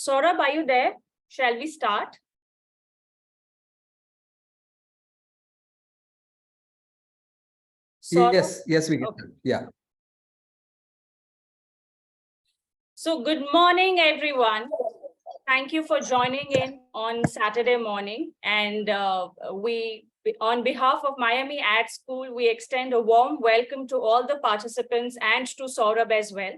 Saurabh, are you there? Shall we start? Saurabh? Yes, we can. Okay. Yeah. So good morning, everyone. Thank you for joining in on Saturday morning. And on behalf of Miami Ad School, we extend a warm welcome to all the participants and to Saurabh as well.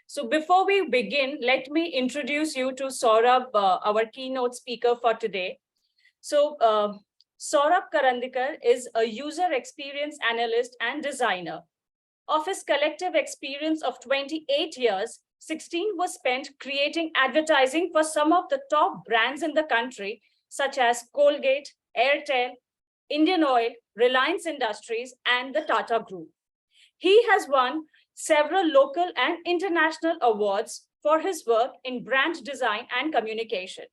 So before we begin, let me introduce you to Saurabh, our keynote speaker for today. So Saurabh Karandikar is a user experience analyst and designer. Of his collective experience of 28 years, 16 was spent creating advertising for some of the top brands in the country, such as Colgate, Airtel, Indian Oil, Reliance Industries, and the Tata Group. He has won several local and international awards for his work in brand design and communication.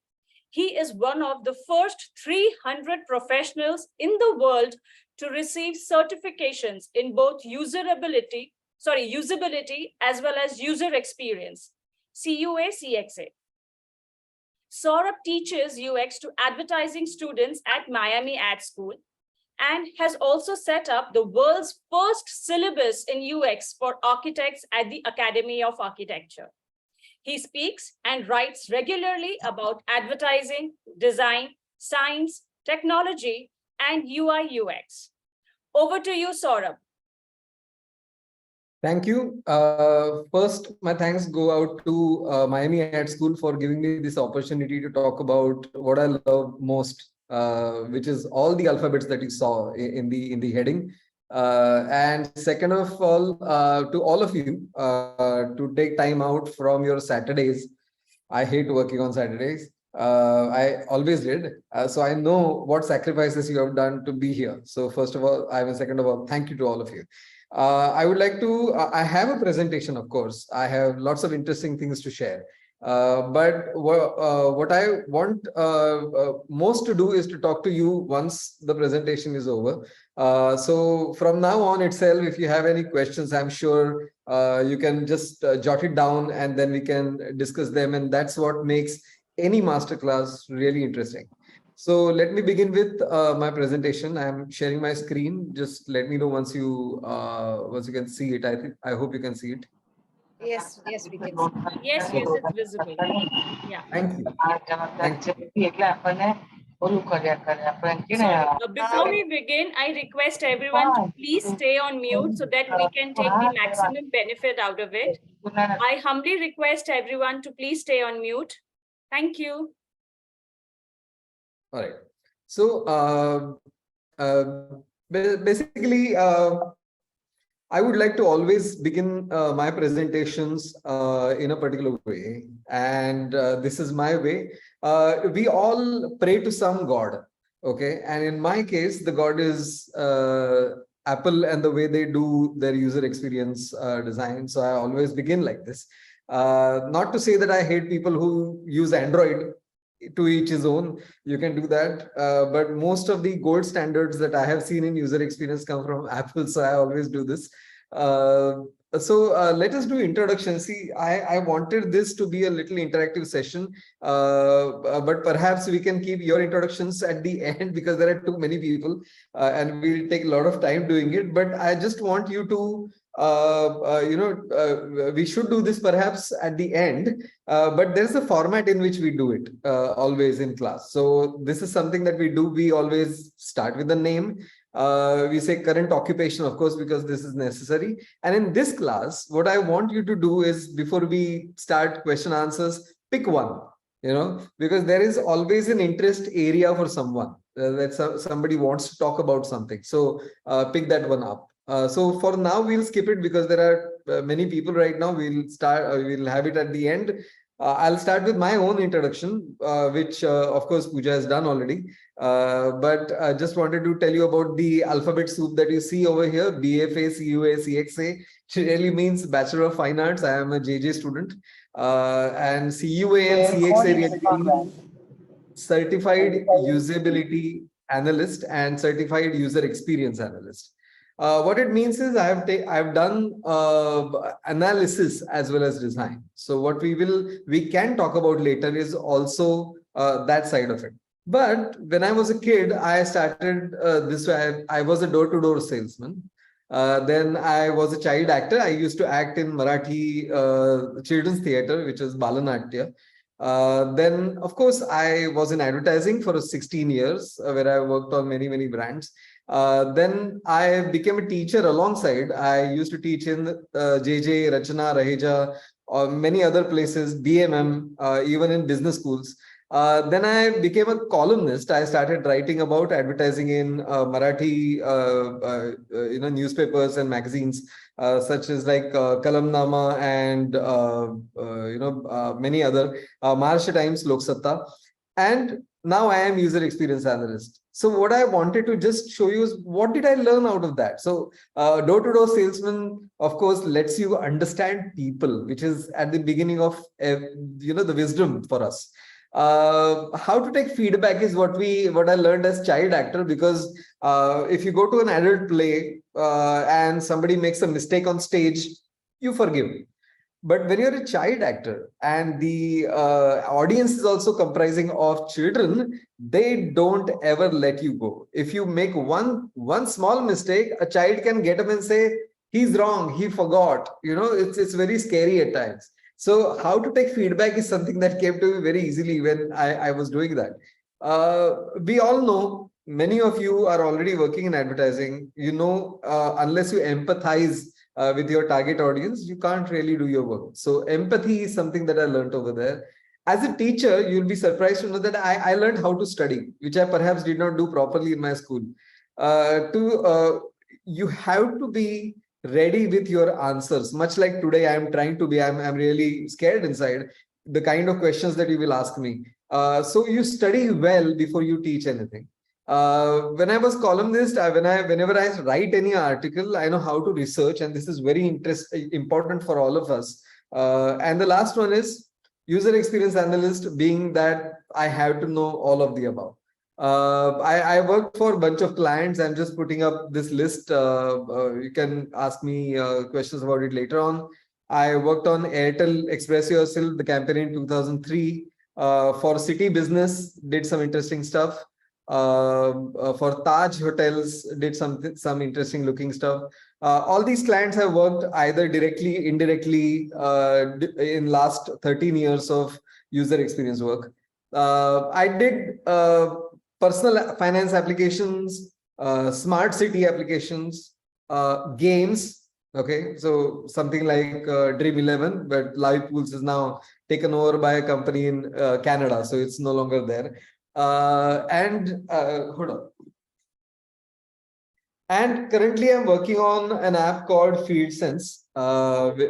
He is one of the first 300 professionals in the world to receive certifications in both usability as well as user experience, CUA, CXA. Saurabh teaches UX to advertising students at Miami Ad School and has also set up the world's first syllabus in UX for architects at the Academy of Architecture. He speaks and writes regularly about advertising, design, science, technology, and UI UX. Over to you, Saurabh. Thank you. First, my thanks go out to Miami Ad School for giving me this opportunity to talk about what I love most, which is all the alphabets that you saw in the heading. And second of all, to all of you, to take time out from your Saturdays. I hate working on Saturdays. I always did. So I know what sacrifices you have done to be here. So first of all, second of all, thank you to all of you. I would like to, I have a presentation, of course. I have lots of interesting things to share. But what I want most to do is to talk to you once the presentation is over. So from now on itself, if you have any questions, I'm sure you can just jot it down and then we can discuss them. And that's what makes any masterclass really interesting. So let me begin with my presentation. I'm sharing my screen. Just let me know once you can see it. I hope you can see it. Yes, we can see. Yes, it's visible. Yeah. Thank you. Thank you. So before we begin, I request everyone to please stay on mute so that we can take the maximum benefit out of it. I humbly request everyone to please stay on mute. Thank you. All right. So basically, I would like to always begin my presentations in a particular way. And this is my way. We all pray to some God. Okay. And in my case, the God is Apple and the way they do their user experience design. So I always begin like this. Not to say that I hate people who use Android. To each his own, you can do that, but most of the gold standards that I have seen in user experience come from Apple, so I always do this. Let us do introduction. See, I wanted this to be a little interactive session, but perhaps we can keep your introductions at the end because there are too many people and we'll take a lot of time doing it. But I just want you to we should do this perhaps at the end, but there's a format in which we do it always in class. So this is something that we do. We always start with the name. We say current occupation, of course, because this is necessary. And in this class, what I want you to do is, before we start question answers, pick one, because there is always an interest area for someone that somebody wants to talk about something. So pick that one up. So for now, we'll skip it because there are many people right now. We'll have it at the end. I'll start with my own introduction, which of course Pooja has done already. But I just wanted to tell you about the alphabet soup that you see over here: BFA, CUA, CXA. It really means Bachelor of Fine Arts. I am a JJ student, and CUA and CXA really mean Certified Usability Analyst and Certified User Experience Analyst. What it means is I've done analysis as well as design. So what we can talk about later is also that side of it. But when I was a kid, I started this way. I was a door-to-door salesman. Then I was a child actor. I used to act in Marathi children's theater, which is Balanatya. Then, of course, I was in advertising for 16 years, where I worked on many, many brands. Then I became a teacher alongside. I used to teach in JJ, Rachana, Raheja, or many other places, BMM, even in business schools. Then I became a columnist. I started writing about advertising in Marathi, newspapers and magazines, such as like Kalamnama and many other Maharashtra Times, Lok Satta, and now I am user experience analyst. So what I wanted to just show you is what did I learn out of that. So door-to-door salesman, of course, lets you understand people, which is at the beginning of the wisdom for us. How to take feedback is what I learned as child actor, because if you go to an adult play and somebody makes a mistake on stage, you forgive. But when you're a child actor and the audience is also comprising of children, they don't ever let you go. If you make one small mistake, a child can get up and say, he's wrong, he forgot. It's very scary at times. So how to take feedback is something that came to me very easily when I was doing that. We all know, many of you are already working in advertising. Unless you empathize with your target audience, you can't really do your work. So empathy is something that I learned over there. As a teacher, you'll be surprised to know that I learned how to study, which I perhaps did not do properly in my school. You have to be ready with your answers, much like today I am trying to be. I'm really scared inside the kind of questions that you will ask me. So you study well before you teach anything. When I was columnist, whenever I write any article, I know how to research, and this is very important for all of us. And the last one is user experience analyst, being that I have to know all of the above. I worked for a bunch of clients. I'm just putting up this list. You can ask me questions about it later on. I worked on Airtel Express Yourself, the campaign in 2003. For City Business, did some interesting stuff. For Taj Hotels, did some interesting looking stuff. All these clients have worked either directly, indirectly in last 13 years of user experience work. I did personal finance applications, smart city applications, games. Okay, so something like Dream 11, but Live Pools is now taken over by a company in Canada, so it's no longer there. Hold on. And currently, I'm working on an app called FieldSense,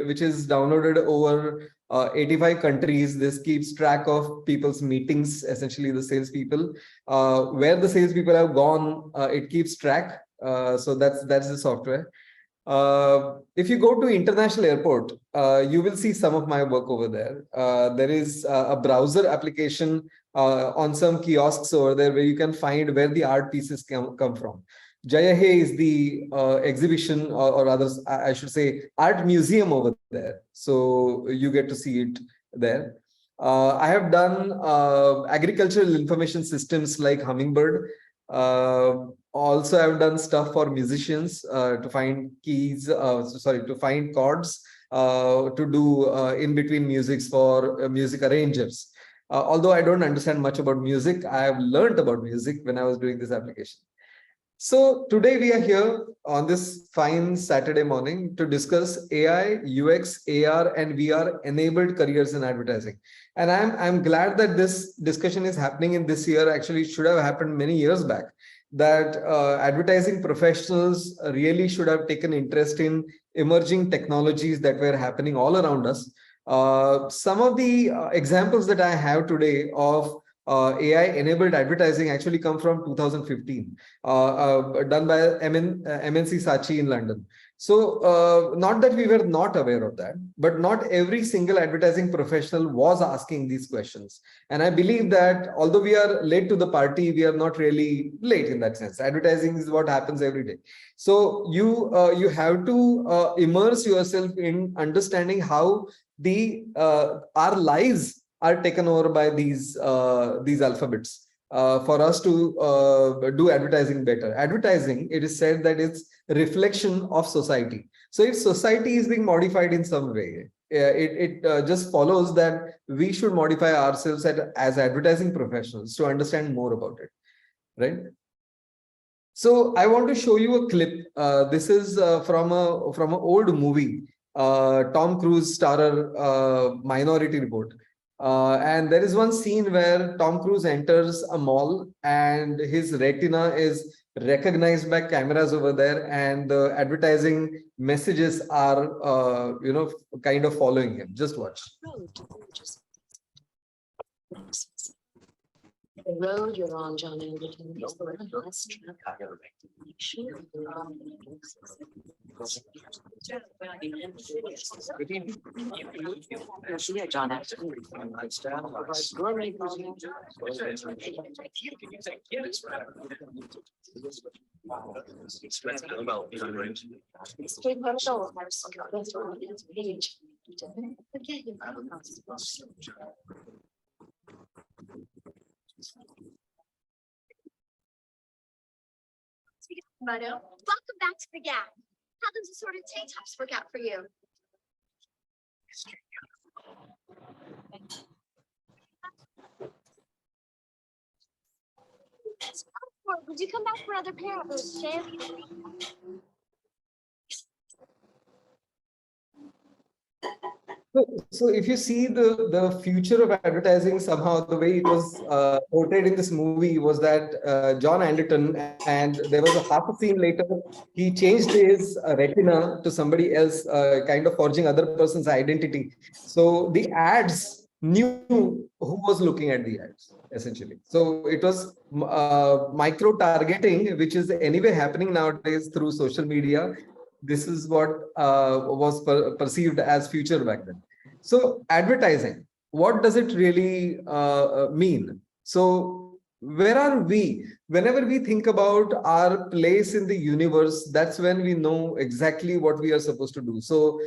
which is downloaded over 85 countries. This keeps track of people's meetings, essentially the salespeople. Where the salespeople have gone, it keeps track. So that's the software. If you go to international airport, you will see some of my work over there. There is a browser application on some kiosks over there where you can find where the art pieces come from. Jaya He is the exhibition, or rather, I should say, art museum over there. So you get to see it there. I have done agricultural information systems like Hummingbird. Also, I've done stuff for musicians to find keys, to find chords, to do in between musics for music arrangers. Although I don't understand much about music, I have learned about music when I was doing this application. So today we are here on this fine Saturday morning to discuss AI, UX, AR, and VR enabled careers in advertising. And I'm glad that this discussion is happening in this year. Actually, it should have happened many years back. That advertising professionals really should have taken interest in emerging technologies that were happening all around us. Some of the examples that I have today of AI-enabled advertising actually come from 2015, done by MNC Saatchi in London. So not that we were not aware of that, but not every single advertising professional was asking these questions. And I believe that although we are late to the party, we are not really late in that sense. Advertising is what happens every day. So you have to immerse yourself in understanding how the our lives are taken over by these alphabets. For us to do advertising better. Advertising, it is said that it's a reflection of society. So if society is being modified in some way, it just follows that we should modify ourselves as advertising professionals to understand more about it, right? So I want to show you a clip. This is from an old movie, Tom Cruise starrer, Minority Report. And there is one scene where Tom Cruise enters a mall and his retina is recognized by cameras over there, and the advertising messages are, kind of following him. Just watch. The road you're on, John Anderton, is the last track. Yeah, John Anderton. Moto, welcome back to the Gap. How does assorted tank tops work out for you? Would you come back for another pair of those shabby? So if you see the future of advertising, somehow the way it was portrayed in this movie was that John Anderton, and there was a half a scene later, he changed his retina to somebody else, kind of forging other person's identity. So the ads knew who was looking at the ads, essentially. So it was micro targeting, which is anyway happening nowadays through social media. This is what was perceived as future back then. So advertising, what does it really mean? So where are we? Whenever we think about our place in the universe, that's when we know exactly what we are supposed to do. So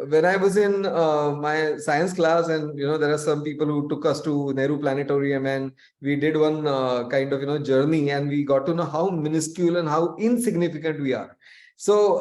when I was in my science class, and there are some people who took us to Nehru Planetarium, and we did one kind of journey, and we got to know how minuscule and how insignificant we are. So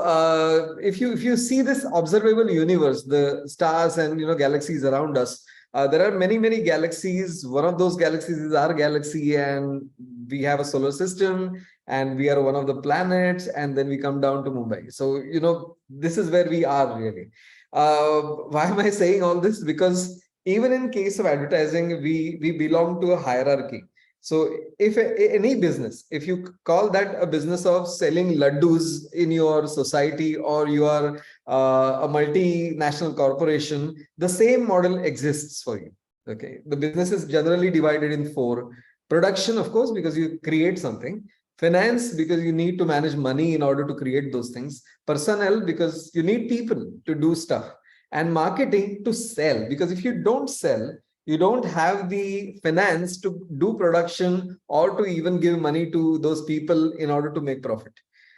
if you see this observable universe, the stars and galaxies around us, there are many galaxies. One of those galaxies is our galaxy, and we have a solar system, and we are one of the planets, and then we come down to Mumbai. So this is where we are really. Why am I saying all this? Because even in case of advertising, we belong to a hierarchy. So if any business, if you call that a business of selling laddus in your society, or you are a multinational corporation, the same model exists for you. Okay. The business is generally divided in four. Production, of course, because you create something. Finance, because you need to manage money in order to create those things. Personnel, because you need people to do stuff. And marketing, to sell, because if you don't sell, you don't have the finance to do production or to even give money to those people in order to make profit.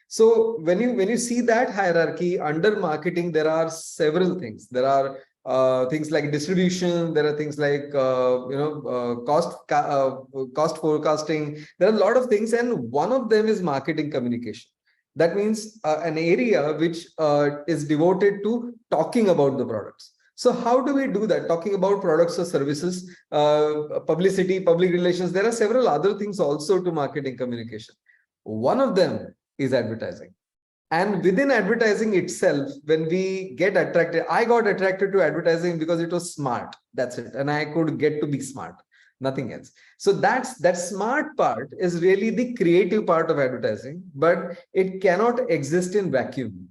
So when you see that hierarchy under marketing, there are several things. There are things like distribution. There are things like cost forecasting. There are a lot of things, and one of them is marketing communication. That means an area which is devoted to talking about the products. So how do we do that? Talking about products or services, publicity, public relations. There are several other things also to marketing communication. One of them is advertising. And within advertising itself, when we get attracted, I got attracted to advertising because it was smart. That's it. And I could get to be smart, nothing else. So that smart part is really the creative part of advertising, but it cannot exist in vacuum.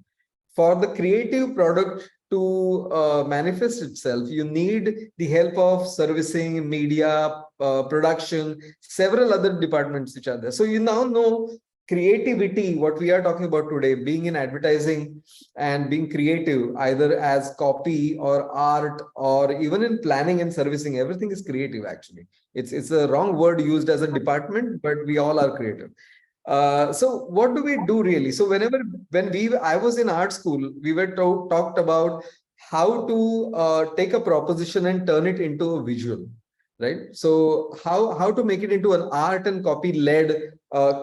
For the creative product to manifest itself, you need the help of servicing, media, production, several other departments which are there. So you now know creativity, what we are talking about today, being in advertising and being creative, either as copy or art or even in planning and servicing, everything is creative actually. It's a wrong word used as a department, but we all are creative. So what do we do really? So when I was in art school, we were talked about how to take a proposition and turn it into a visual, right? So how to make it into an art and copy led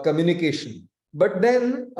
communication. But then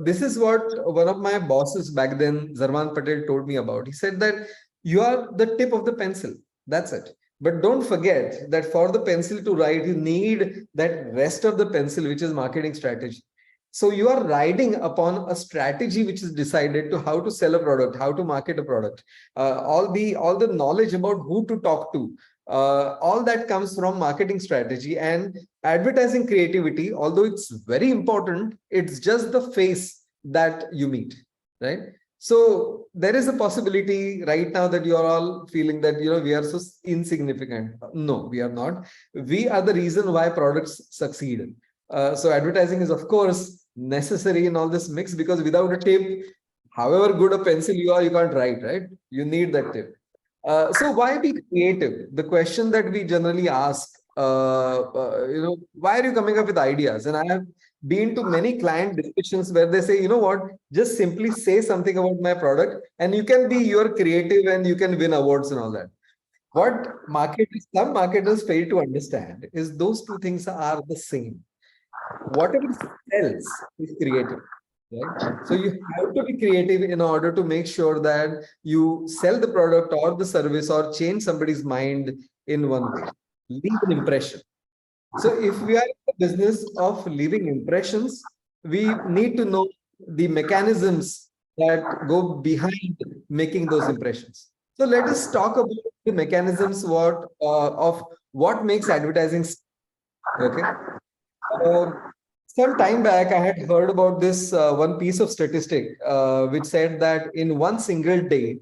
this is what one of my bosses back then, Zarman Patel, told me about. He said that you are the tip of the pencil. That's it. But don't forget that for the pencil to write, you need that rest of the pencil, which is marketing strategy. So you are riding upon a strategy which is decided to how to sell a product, how to market a product, all the knowledge about who to talk to. All that comes from marketing strategy and advertising creativity. Although it's very important, it's just the face that you meet, right? So there is a possibility right now that you are all feeling that, you know, we are so insignificant. No, we are not. We are the reason why products succeed. So advertising is, of course, necessary in all this mix, because without a tip, however good a pencil you are, you can't write, right? You need that tip. So why be creative? The question that we generally ask, you know, why are you coming up with ideas? And I have been to many client discussions where they say, you know what, just simply say something about my product and you can be your creative and you can win awards and all that. What some marketers fail to understand is those two things are the same. Whatever sells is creative, right? So you have to be creative in order to make sure that you sell the product or the service or change somebody's mind in one way. Leave an impression. So if we are in the business of leaving impressions, we need to know the mechanisms that go behind making those impressions. So let us talk about the mechanisms of what makes advertising. Okay. Some time back, I had heard about this one piece of statistic which said that in one single day,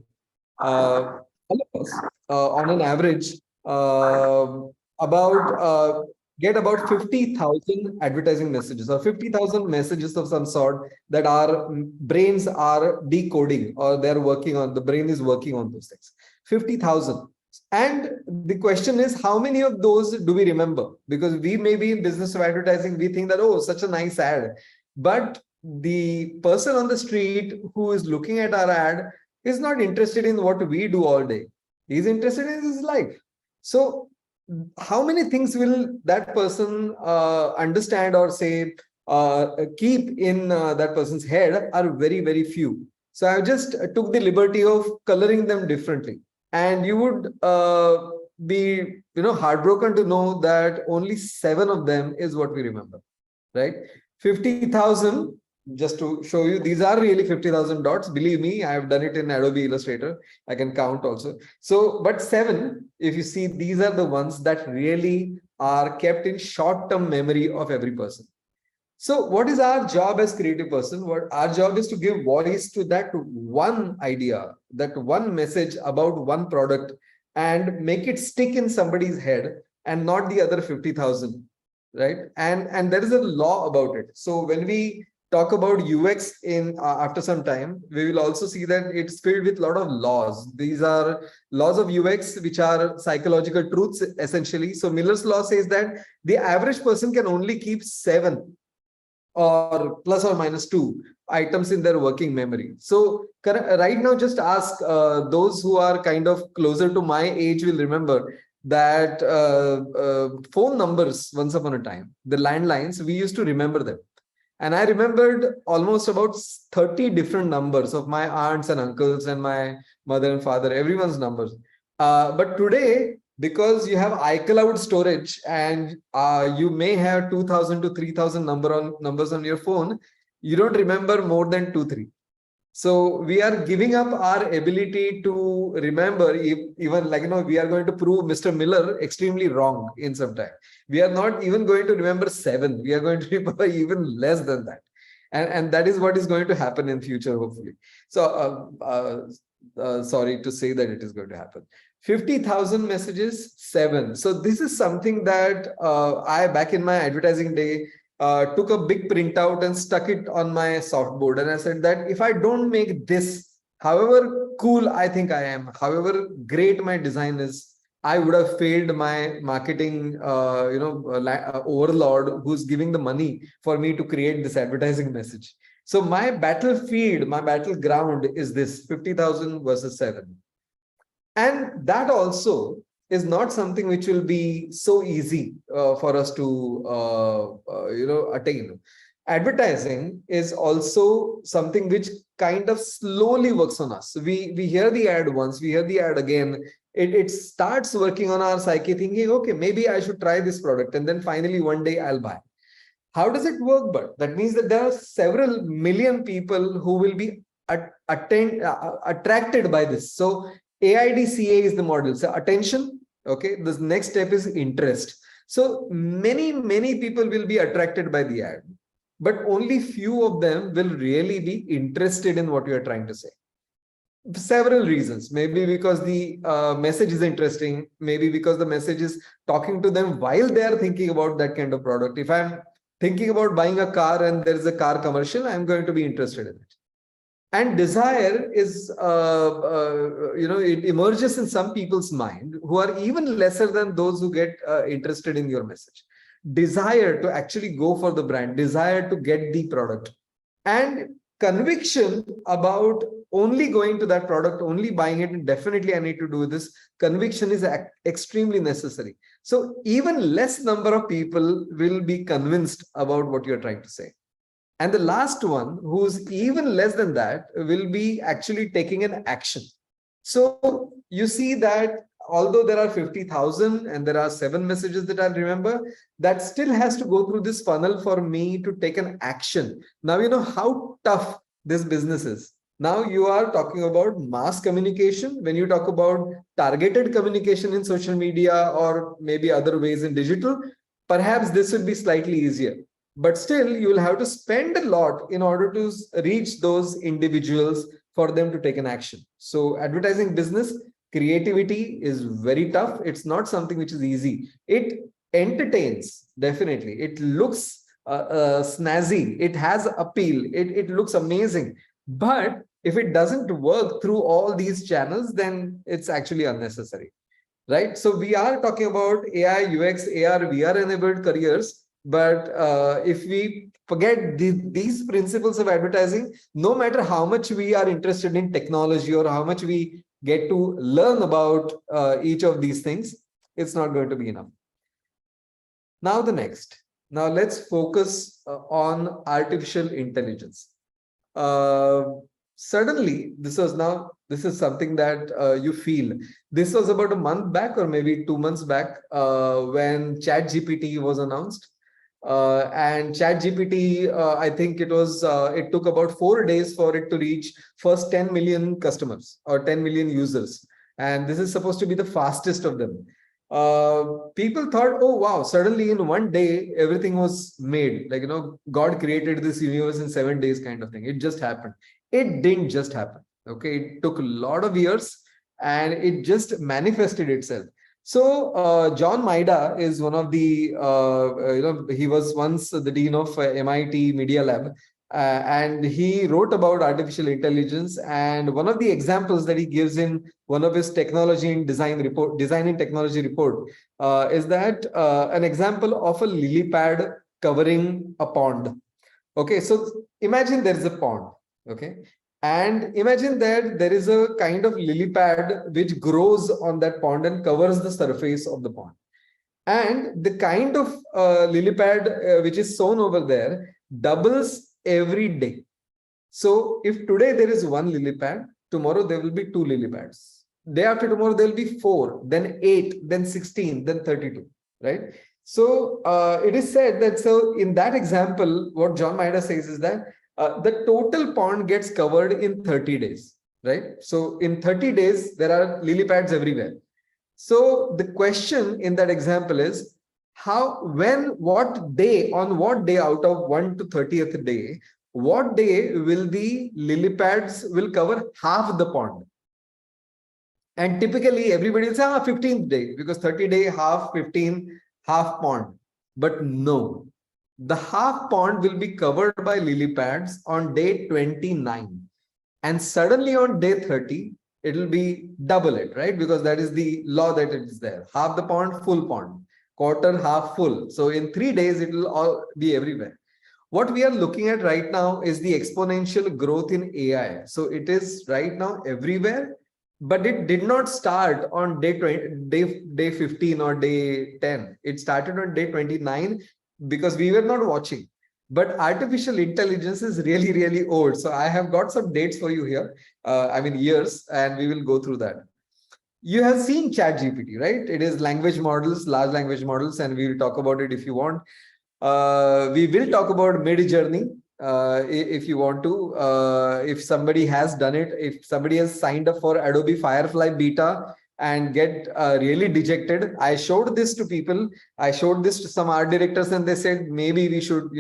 all of us, on an average, about get about 50,000 advertising messages or 50,000 messages of some sort that our brains are decoding or they're working on. The brain is working on those things. 50,000. And the question is, how many of those do we remember? Because we may be in business of advertising, we think that, oh, such a nice ad. But the person on the street who is looking at our ad is not interested in what we do all day. He's interested in his life. So how many things will that person understand or say, keep in that person's head are very, very few. So I just took the liberty of coloring them differently. And you would be, you know, heartbroken to know that only 7 of them is what we remember, right? 50,000, just to show you, these are really 50,000 dots. Believe me, I have done it in Adobe Illustrator. I can count also. So, but 7, if you see, these are the ones that really are kept in short-term memory of every person. So what is our job as creative person? What our job is to give voice to that one idea, that one message about one product and make it stick in somebody's head and not the other 50,000, right? And there is a law about it. So when we talk about UX in after some time, we will also see that it's filled with a lot of laws. These are laws of UX, which are psychological truths essentially. So Miller's law says that the average person can only keep 7 or plus or minus 2 items in their working memory. So right now, just ask those who are kind of closer to my age will remember that phone numbers once upon a time, the landlines, we used to remember them. And I remembered almost about 30 different numbers of my aunts and uncles and my mother and father, everyone's numbers. But today, because you have iCloud storage and you may have 2,000 to 3,000 numbers on your phone, you don't remember more than 2-3. So we are giving up our ability to remember, even like, you know, we are going to prove Mr. Miller extremely wrong in some time. We are not even going to remember 7. We are going to remember even less than that. And that is what is going to happen in future, hopefully. So sorry to say that it is going to happen. 50,000 messages, 7. So this is something that I, back in my advertising day, took a big printout and stuck it on my softboard. And I said that if I don't make this, however cool I think I am, however great my design is, I would have failed my marketing, overlord who's giving the money for me to create this advertising message. So my battlefield, my battleground is this 50,000 versus 7. And that also is not something which will be so easy for us to attain. Advertising is also something which kind of slowly works on us. We hear the ad once, we hear the ad again. It starts working on our psyche, thinking, okay, maybe I should try this product, and then finally one day I'll buy. How does it work? But that means that there are several million people who will be attracted by this. So AIDCA is the model. So attention. Okay. The next step is interest. So many people will be attracted by the ad, but only few of them will really be interested in what you are trying to say. Several reasons. Maybe because the message is interesting. Maybe because the message is talking to them while they are thinking about that kind of product. If I'm thinking about buying a car and there is a car commercial, I'm going to be interested in it. And desire is, it emerges in some people's mind who are even lesser than those who get interested in your message. Desire to actually go for the brand, desire to get the product, and conviction about only going to that product, only buying it, and definitely I need to do this. Conviction is extremely necessary. So even less number of people will be convinced about what you're trying to say. And the last one, who's even less than that, will be actually taking an action. So you see that although there are 50,000 and there are 7 messages that I remember, that still has to go through this funnel for me to take an action. Now, you know how tough this business is. Now you are talking about mass communication. When you talk about targeted communication in social media or maybe other ways in digital, perhaps this will be slightly easier. But still, you will have to spend a lot in order to reach those individuals for them to take an action. So advertising business, creativity is very tough. It's not something which is easy. It entertains, definitely. It looks snazzy. It has appeal. It looks amazing. But if it doesn't work through all these channels, then it's actually unnecessary, right? So we are talking about AI, UX, AR, VR enabled careers. But if we forget these principles of advertising, no matter how much we are interested in technology or how much we get to learn about each of these things, it's not going to be enough. Now the next. Now let's focus on artificial intelligence. Suddenly, this is something that you feel. This was about a month back or maybe 2 months back when ChatGPT was announced. And ChatGPT, I think it took about 4 days for it to reach first 10 million customers or 10 million users. And this is supposed to be the fastest of them. People thought, oh, wow, suddenly in 1 day, everything was made. Like, God created this universe in 7 days kind of thing. It just happened. It didn't just happen. Okay. It took a lot of years and it just manifested itself. So John Maida is one of the, he was once the dean of MIT Media Lab, and he wrote about artificial intelligence. And one of the examples that he gives in one of his technology and design and technology report, is that an example of a lily pad covering a pond. Okay, so imagine there is a pond. Okay. And imagine that there is a kind of lily pad which grows on that pond and covers the surface of the pond. And the kind of lily pad which is sown over there doubles every day. So if today there is 1 lily pad, tomorrow there will be 2 lily pads. Day after tomorrow there will be 4, then 8, then 16, then 32, right? So it is said that, so in that example, what John Maida says is that the total pond gets covered in 30 days, right? So in 30 days, there are lily pads everywhere. So the question in that example is on what day out of 1 to 30th day, what day will the lily pads will cover half the pond? And typically everybody will say 15th day, because 30 day, half, 15, half pond. But no, The half pond will be covered by lily pads on day 29. And suddenly on day 30, it will be double it, right? Because that is the law that it is there. Half the pond, full pond, quarter, half full. So in 3 days, it will all be everywhere. What we are looking at right now is the exponential growth in AI. So it is right now everywhere, but it did not start on day 20, day 15 or day 10. It started on day 29 because we were not watching. But artificial intelligence is really, really old. So I have got some dates for you here. I mean, years, and we will go through that. You have seen ChatGPT, right? It is language models, large language models, and we will talk about it if you want. We will talk about mid-journey if you want to. If somebody has done it, if somebody has signed up for Adobe Firefly beta and get really dejected. I showed this to people. I showed this to some art directors, and they said maybe we should,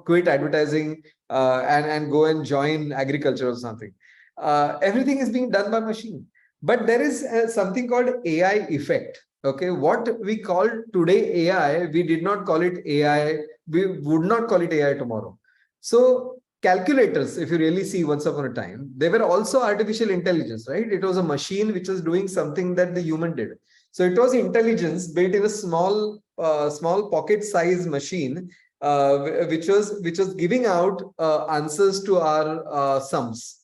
quit advertising and go and join agriculture or something. Everything is being done by machine, but there is something called AI effect. Okay, what we call today AI, we did not call it AI. We would not call it AI tomorrow. So calculators, if you really see once upon a time, they were also artificial intelligence, right? It was a machine which was doing something that the human did. So it was intelligence built in a small pocket size machine, which was giving out answers to our sums.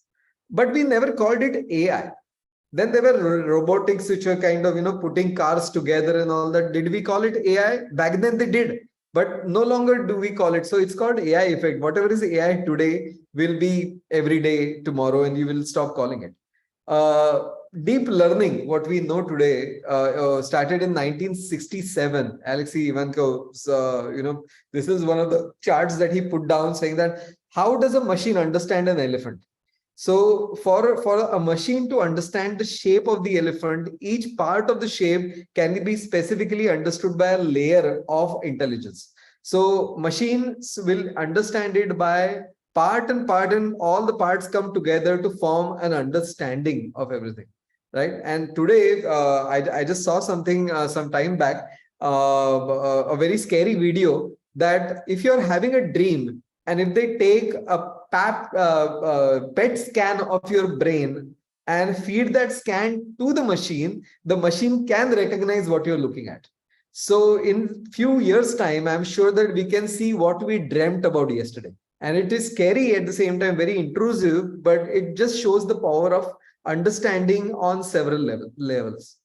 But we never called it AI. Then there were robotics, which were kind of, putting cars together and all that. Did we call it AI? Back then they did, but no longer do we call it. So it's called AI effect. Whatever is AI today will be every day tomorrow, and you will stop calling it. Deep learning, what we know today, started in 1967. Alexei Ivankov's, this is one of the charts that he put down saying that how does a machine understand an elephant? So for a machine to understand the shape of the elephant, each part of the shape can be specifically understood by a layer of intelligence. So machines will understand it by part, and all the parts come together to form an understanding of everything, right? And today, I just saw something some time back, a very scary video, that if you're having a dream and if they take a PET scan of your brain and feed that scan to the machine can recognize what you're looking at. So in few years' time, I'm sure that we can see what we dreamt about yesterday. And it is scary at the same time, very intrusive, but it just shows the power of understanding on several levels.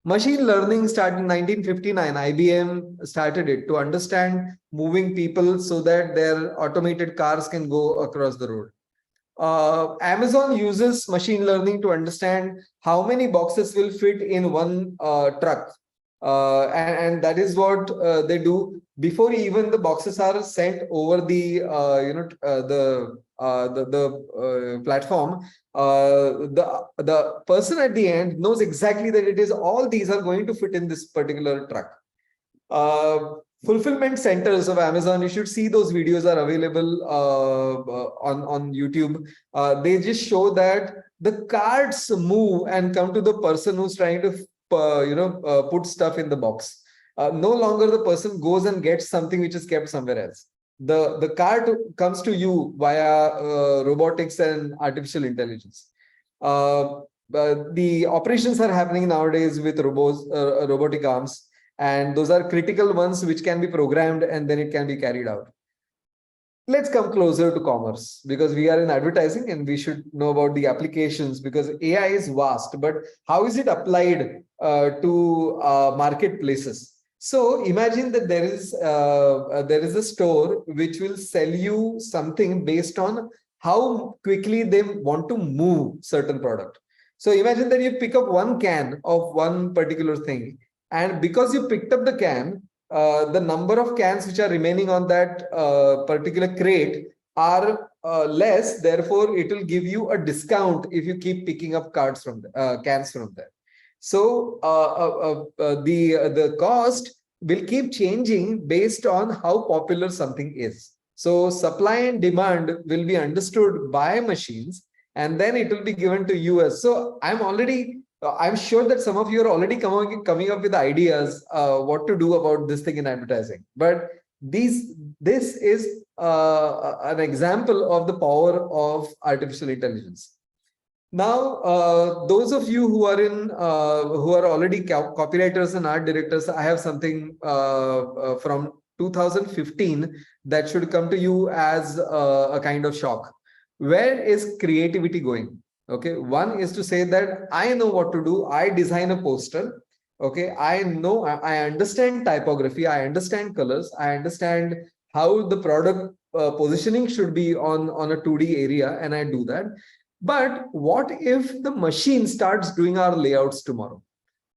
Machine learning started in 1959. IBM started it to understand moving people so that their automated cars can go across the road. Amazon uses machine learning to understand how many boxes will fit in one truck. And that is what they do before even the boxes are sent over the platform. The person at the end knows exactly that it is all these are going to fit in this particular truck. Fulfillment centers of Amazon, you should see those videos are available on YouTube. They just show that the carts move and come to the person who's trying to put stuff in the box. No longer the person goes and gets something which is kept somewhere else. The cart comes to you via robotics and artificial intelligence. The operations are happening nowadays with robotic arms, and those are critical ones which can be programmed and then it can be carried out. Let's come closer to commerce, because we are in advertising and we should know about the applications, because AI is vast, but how is it applied to marketplaces? So imagine that there is a store which will sell you something based on how quickly they want to move certain product. So imagine that you pick up one can of one particular thing, and because you picked up the can, the number of cans which are remaining on that particular crate are less. Therefore, it will give you a discount if you keep picking up cans from there. So the cost will keep changing based on how popular something is. So supply and demand will be understood by machines, and then it will be given to us. So I'm sure that some of you are already coming up with ideas what to do about this thing in advertising. But This is an example of the power of artificial intelligence. Now, those of you who are who are already copywriters and art directors, I have something from 2015 that should come to you as a kind of shock. Where is creativity going? Okay, one is to say that I know what to do. I design a poster. Okay, I know, I understand typography. I understand colors. I understand how the product positioning should be on a 2D area, and I do that. But what if the machine starts doing our layouts tomorrow?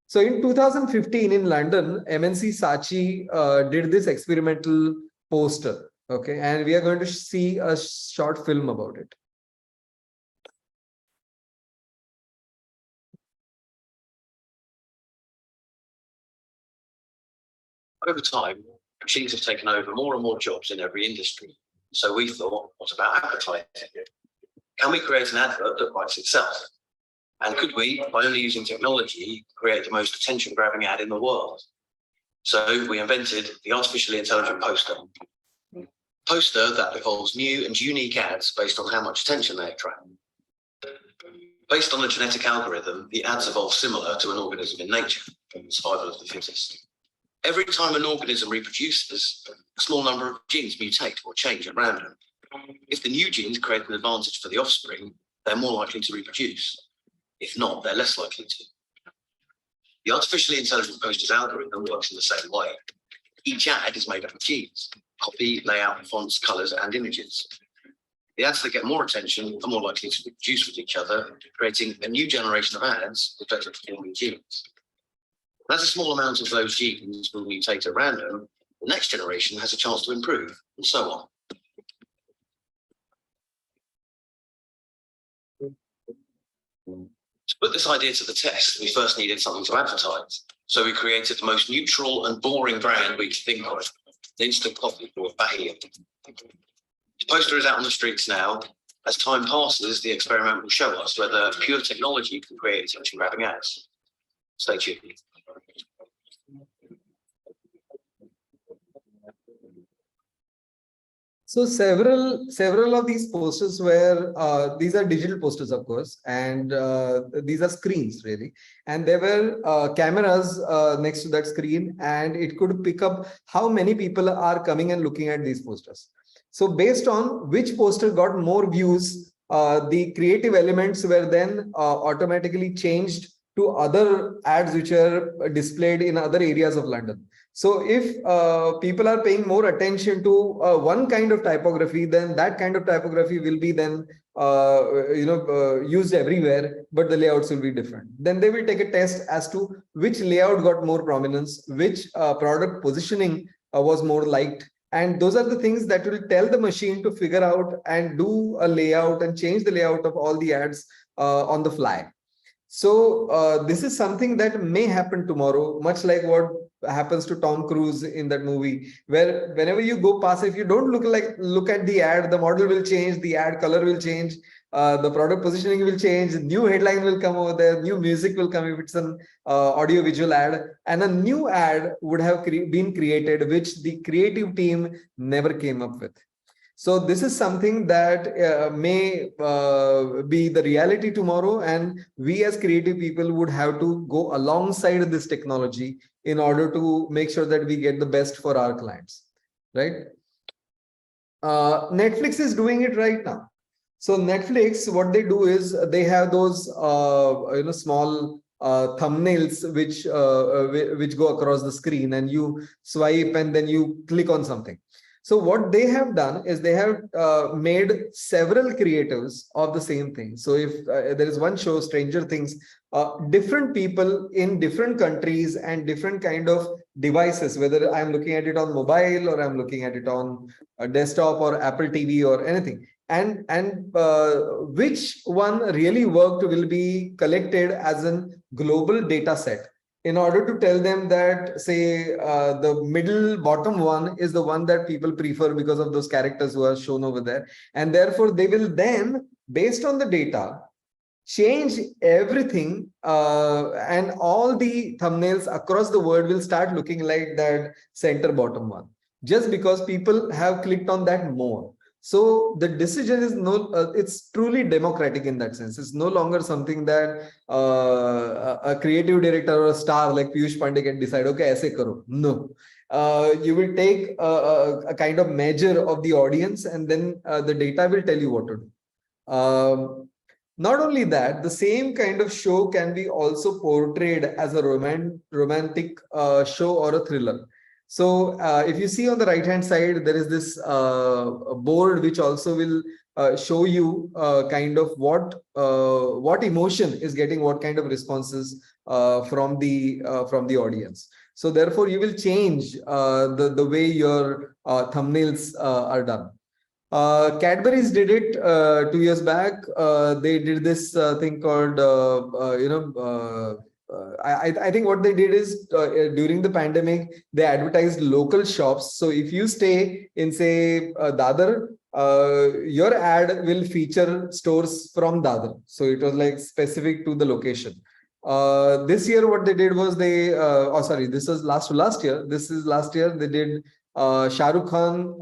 So in 2015 in London, MNC Saatchi did this experimental poster. Okay, and we are going to see a short film about it. Over time, machines have taken over more and more jobs in every industry. So we thought, what about advertising? Can we create an advert that writes itself? And could we, by only using technology, create the most attention-grabbing ad in the world? So we invented the artificially intelligent poster. Poster that evolves new and unique ads based on how much attention they attract. Based on a genetic algorithm, the ads evolve similar to an organism in nature, survival of the fittest. Every time an organism reproduces, a small number of genes mutate or change at random. If the new genes create an advantage for the offspring, they're more likely to reproduce. If not, they're less likely to. The artificially intelligent poster's algorithm works in the same way. Each ad is made up of genes, copy, layout, fonts, colors, and images. The ads that get more attention are more likely to reproduce with each other, creating a new generation of ads with better performing genes. As a small amount of those genes will mutate at random, the next generation has a chance to improve, and so on. To put this idea to the test, we first needed something to advertise. So we created the most neutral and boring brand we could think of, instant coffee or Bahia. The poster is out on the streets now. As time passes, the experiment will show us whether pure technology can create attention-grabbing ads. Stay tuned. So several of these posters were these are digital posters, of course, and these are screens really, and there were cameras next to that screen, and it could pick up how many people are coming and looking at these posters. So based on which poster got more views, the creative elements were then automatically changed to other ads which are displayed in other areas of London. So if people are paying more attention to one kind of typography, then that kind of typography will be then used everywhere, but the layouts will be different. Then they will take a test as to which layout got more prominence, which product positioning was more liked. And those are the things that will tell the machine to figure out and do a layout and change the layout of all the ads on the fly. So this is something that may happen tomorrow, much like what happens to Tom Cruise in that movie, where whenever you go past, if you don't look at the ad, the model will change, the ad color will change, the product positioning will change, new headline will come over there, new music will come if it's an audio visual ad, and a new ad would have been created, which the creative team never came up with. So this is something that may be the reality tomorrow, and we as creative people would have to go alongside this technology in order to make sure that we get the best for our clients, right? Netflix is doing it right now. So Netflix, what they do is they have those small thumbnails which go across the screen, and you swipe and then you click on something. So what they have done is they have made several creatives of the same thing. So if there is one show, Stranger Things, different people in different countries and different kind of devices, whether I'm looking at it on mobile or I'm looking at it on a desktop or Apple TV or anything. And which one really worked will be collected as a global data set, in order to tell them that, say, the middle bottom one is the one that people prefer because of those characters who are shown over there. And therefore, they will then, based on the data, change everything, and all the thumbnails across the world will start looking like that center bottom one. just because people have clicked on that more. So the decision is it's truly democratic in that sense. It's no longer something that a creative director or a star like Piyush Pandey can decide, okay, aise karo. No. You will take a kind of measure of the audience, and then the data will tell you what to do. Not only that, the same kind of show can be also portrayed as a romantic show or a thriller. So if you see on the right hand side, there is this board which also will show you kind of what emotion is getting what kind of responses from the audience. So therefore, you will change the way your thumbnails are done. Cadbury's did it 2 years back. They did this thing called, I think what they did is during the pandemic, they advertised local shops. So if you stay in, say, Dadar, your ad will feature stores from Dadar. So it was like specific to the location. This year, what they did was this was last year. This is last year. They did Shah Rukh Khan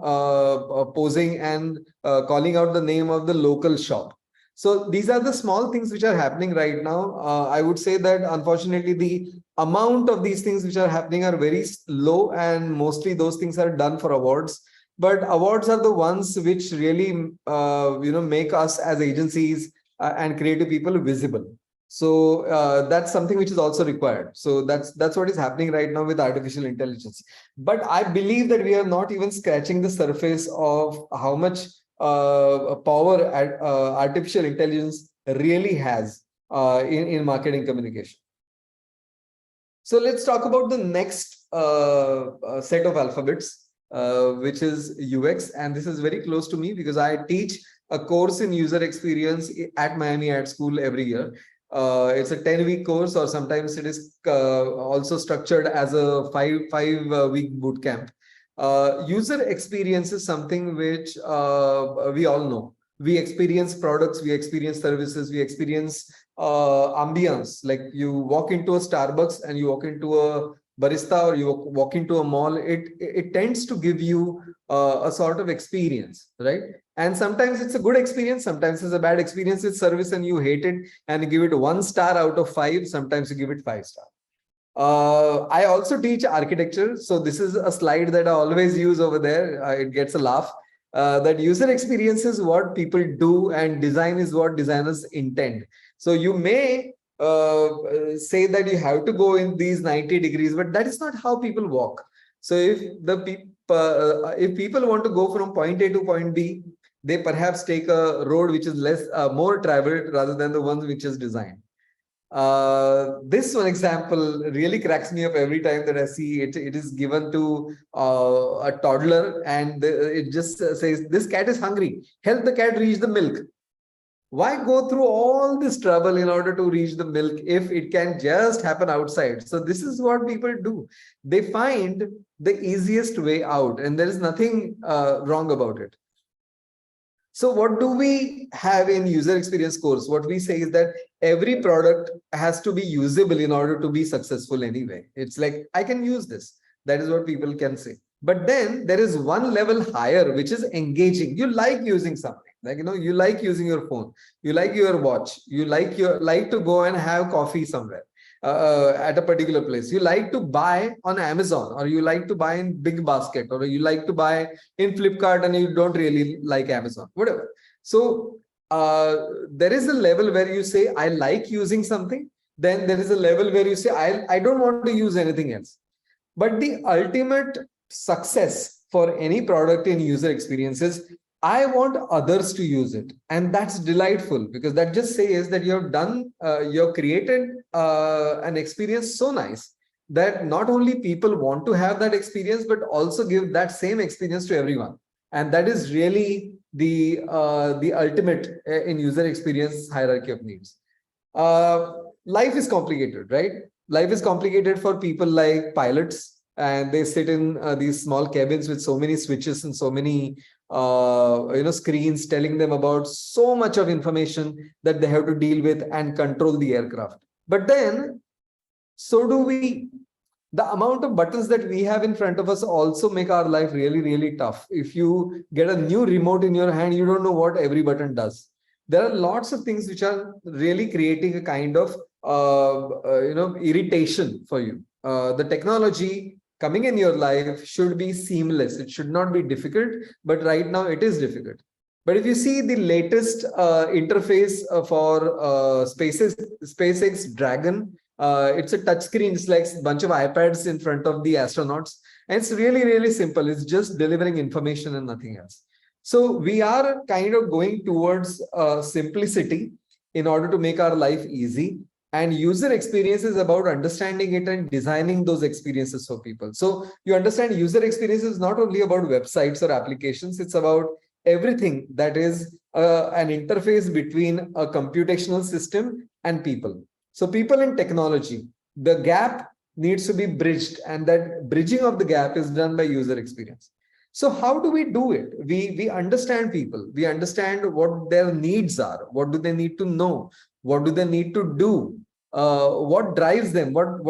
posing and calling out the name of the local shop. So these are the small things which are happening right now. I would say that unfortunately the amount of these things which are happening are very low, and mostly those things are done for awards. But awards are the ones which really make us as agencies and creative people visible. So that's something which is also required. So that's what is happening right now with artificial intelligence. But I believe that we are not even scratching the surface of how much power artificial intelligence really has in marketing communication. So let's talk about the next set of alphabets, which is UX. And this is very close to me because I teach a course in user experience at Miami Ad School every year. It's a 10-week course, or sometimes it is also structured as a five-week boot camp. User experience is something which we all know. We experience products, we experience services, we experience ambience. Like you walk into a Starbucks and you walk into a barista, or you walk into a mall, it tends to give you a sort of experience, right? And sometimes it's a good experience, sometimes it's a bad experience with service and you hate it and you give it 1 star out of 5, sometimes you give it 5 stars. I also teach architecture. So this is a slide that I always use over there. It gets a laugh. That user experience is what people do and design is what designers intend. So you may say that you have to go in these 90 degrees, but that is not how people walk. So if people want to go from point A to point B, they perhaps take a road which is more traveled rather than the one which is designed. This one example really cracks me up every time that I see it. It is given to a toddler, and it just says, "This cat is hungry. Help the cat reach the milk." Why go through all this trouble in order to reach the milk if it can just happen outside? So this is what people do. They find the easiest way out, and there is nothing wrong about it. So what do we have in user experience course? What we say is that every product has to be usable in order to be successful anyway. It's like, I can use this. That is what people can say. But then there is one level higher, which is engaging. You like using something. Like, you like using your phone. You like your watch. You like to go and have coffee somewhere. At a particular place. You like to buy on Amazon, or you like to buy in Big Basket, or you like to buy in Flipkart and you don't really like Amazon, whatever. So there is a level where you say, I like using something. Then there is a level where you say, I don't want to use anything else. But the ultimate success for any product in user experience is, I want others to use it. And that's delightful, because that just says that you have done, you've created an experience so nice that not only people want to have that experience, but also give that same experience to everyone. And that is really the ultimate in user experience hierarchy of needs. Life is complicated, right? Life is complicated for people like pilots, and they sit in these small cabins with so many switches and so many screens telling them about so much of information that they have to deal with and control the aircraft. But then, so do we. The amount of buttons that we have in front of us also make our life really, really tough. If you get a new remote in your hand, you don't know what every button does. There are lots of things which are really creating a kind of irritation for you. The technology coming in your life should be seamless. It should not be difficult, but right now it is difficult. But if you see the latest interface for SpaceX Dragon, it's a touch screen. It's like a bunch of iPads in front of the astronauts. And it's really, really simple. It's just delivering information and nothing else. So we are kind of going towards simplicity in order to make our life easy. And user experience is about understanding it and designing those experiences for people. So you understand user experience is not only about websites or applications. It's about everything that is an interface between a computational system and people. So people in technology, the gap needs to be bridged, and that bridging of the gap is done by user experience. So how do we do it? We understand people. We understand what their needs are. What do they need to know? What do they need to do? What drives them? What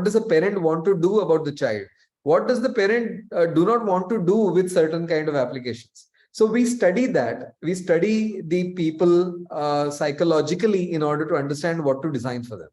does a parent want to do about the child? What does the parent do not want to do with certain kind of applications? So we study that. We study the people psychologically in order to understand what to design for them.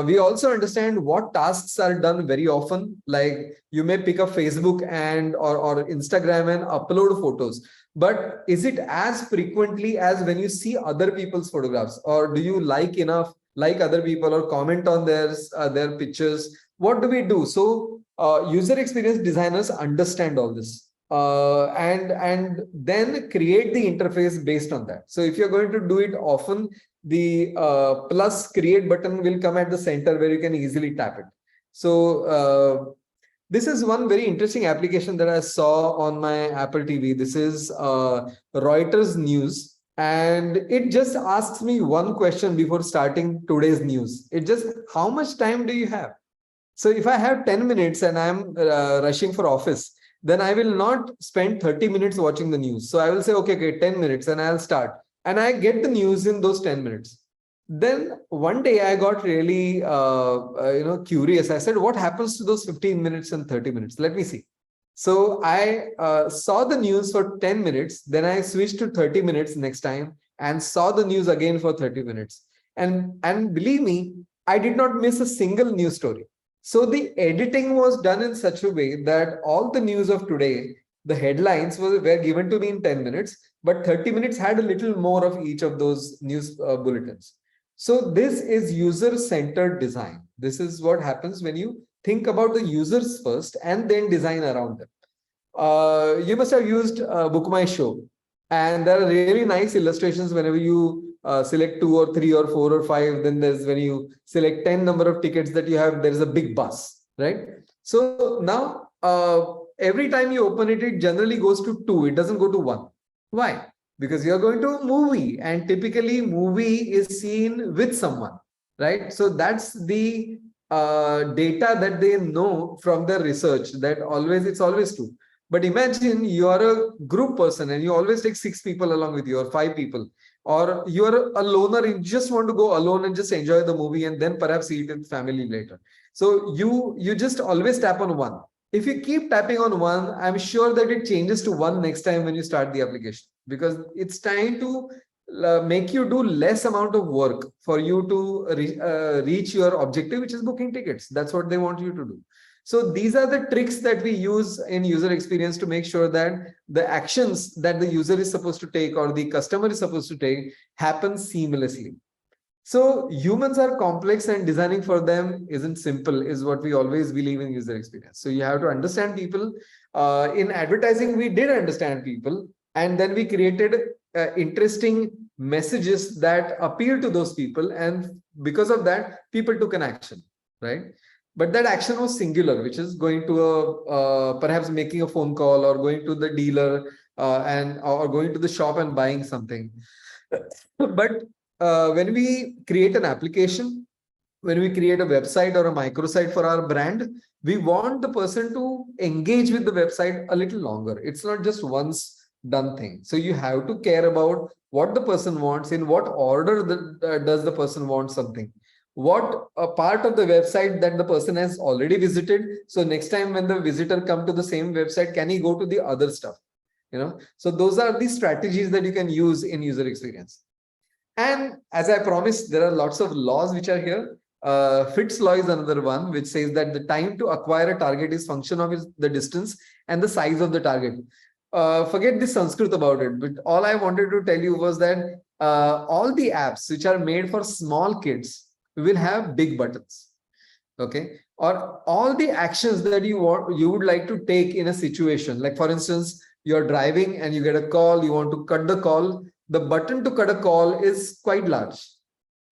We also understand what tasks are done very often. Like you may pick up Facebook and or Instagram and upload photos. But is it as frequently as when you see other people's photographs? Or do you like other people or comment on their pictures? What do we do? So user experience designers understand all this and then create the interface based on that. So if you're going to do it often, the plus create button will come at the center where you can easily tap it. So this is one very interesting application that I saw on my Apple TV. This is Reuters News. And it just asks me one question before starting today's news. It just, how much time do you have? So if I have 10 minutes and I'm rushing for office, then I will not spend 30 minutes watching the news. So I will say, okay, 10 minutes and I'll start. And I get the news in those 10 minutes. Then one day I got really curious. I said, what happens to those 15 minutes and 30 minutes? Let me see. So I saw the news for 10 minutes. Then I switched to 30 minutes next time and saw the news again for 30 minutes. And believe me, I did not miss a single news story. So the editing was done in such a way that all the news of today, the headlines were given to me in 10 minutes, but 30 minutes had a little more of each of those news bulletins. So this is user-centered design. This is what happens when you think about the users first and then design around them. You must have used Book My Show, and there are really nice illustrations whenever you select 2 or 3 or 4 or 5. Then there's when you select 10 number of tickets that you have, there is a big bus, right? So now every time you open it, it generally goes to 2. It doesn't go to 1. Why? Because you're going to a movie, and typically movie is seen with someone, right? So that's the data that they know from their research, that it's always true. But imagine you are a group person and you always take 6 people along with you or 5 people, or you are a loner and you just want to go alone and just enjoy the movie and then perhaps eat with family later. So you just always tap on 1. If you keep tapping on 1, I'm sure that it changes to 1 next time when you start the application, because it's trying to make you do less amount of work for you to reach your objective, which is booking tickets. That's what they want you to do. So these are the tricks that we use in user experience to make sure that the actions that the user is supposed to take or the customer is supposed to take happen seamlessly. So humans are complex and designing for them isn't simple, is what we always believe in user experience. So you have to understand people. In advertising, we did understand people, and then we created interesting messages that appeal to those people. And because of that, people took an action, right? But that action was singular, which is going to perhaps making a phone call or going to the dealer or going to the shop and buying something. But when we create an application, when we create a website or a microsite for our brand, we want the person to engage with the website a little longer. It's not just once done thing. So you have to care about what the person wants, in what order does the person want something. what a part of the website that the person has already visited. So next time when the visitor come to the same website, can he go to the other stuff? So those are the strategies that you can use in user experience. And as I promised, there are lots of laws which are here. Fitts law is another one, which says that the time to acquire a target is function of the distance and the size of the target. Forget the Sanskrit about it, but all I wanted to tell you was that all the apps which are made for small kids will have big buttons. Okay, or all the actions that you would like to take in a situation, like for instance, you're driving and you get a call, you want to cut the call. The button to cut a call is quite large.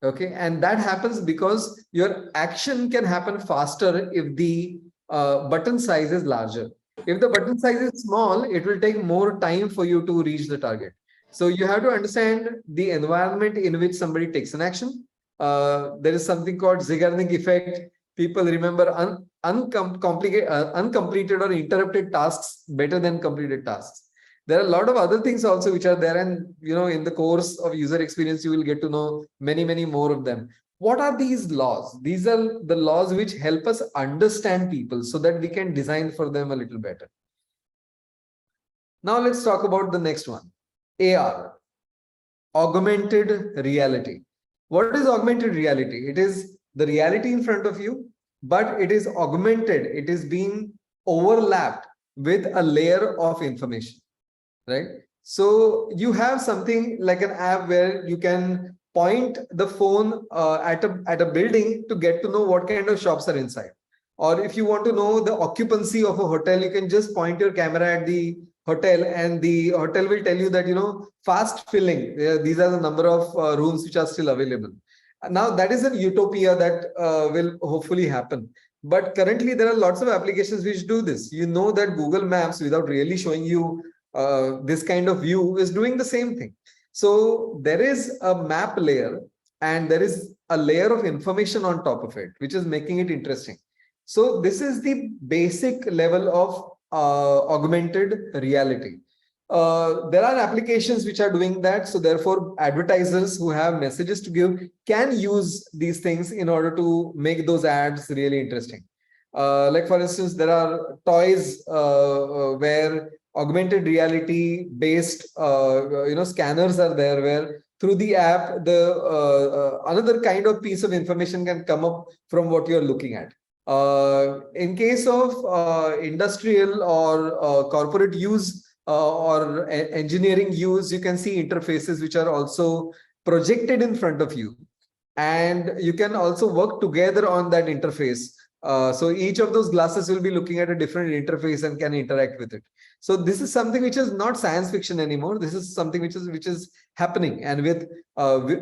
Okay, and that happens because your action can happen faster if the button size is larger. If the button size is small, it will take more time for you to reach the target. So you have to understand the environment in which somebody takes an action. There is something called Zeigarnik effect. People remember uncompleted or interrupted tasks better than completed tasks. There are a lot of other things also which are there, and in the course of user experience you will get to know many more of them. What are these laws? These are the laws which help us understand people so that we can design for them a little better. Now let's talk about the next one. AR, augmented reality. What is augmented reality? It is the reality in front of you, but it is augmented. It is being overlapped with a layer of information. Right? So you have something like an app where you can point the phone at a building to get to know what kind of shops are inside. Or if you want to know the occupancy of a hotel, you can just point your camera at the hotel and the hotel will tell you that, fast filling. These are the number of rooms which are still available. Now that is a utopia that will hopefully happen. But currently there are lots of applications which do this. You know that Google Maps, without really showing you this kind of view, is doing the same thing. So there is a map layer and there is a layer of information on top of it, which is making it interesting. So this is the basic level of augmented reality. There are applications which are doing that. So therefore, advertisers who have messages to give can use these things in order to make those ads really interesting. Like for instance, there are toys where augmented reality based scanners are there, where through the app the another kind of piece of information can come up from what you're looking at. In case of industrial or corporate use or engineering use, you can see interfaces which are also projected in front of you, and you can also work together on that interface. So each of those glasses will be looking at a different interface and can interact with it. So this is something which is not science fiction anymore. This is something which is happening. And with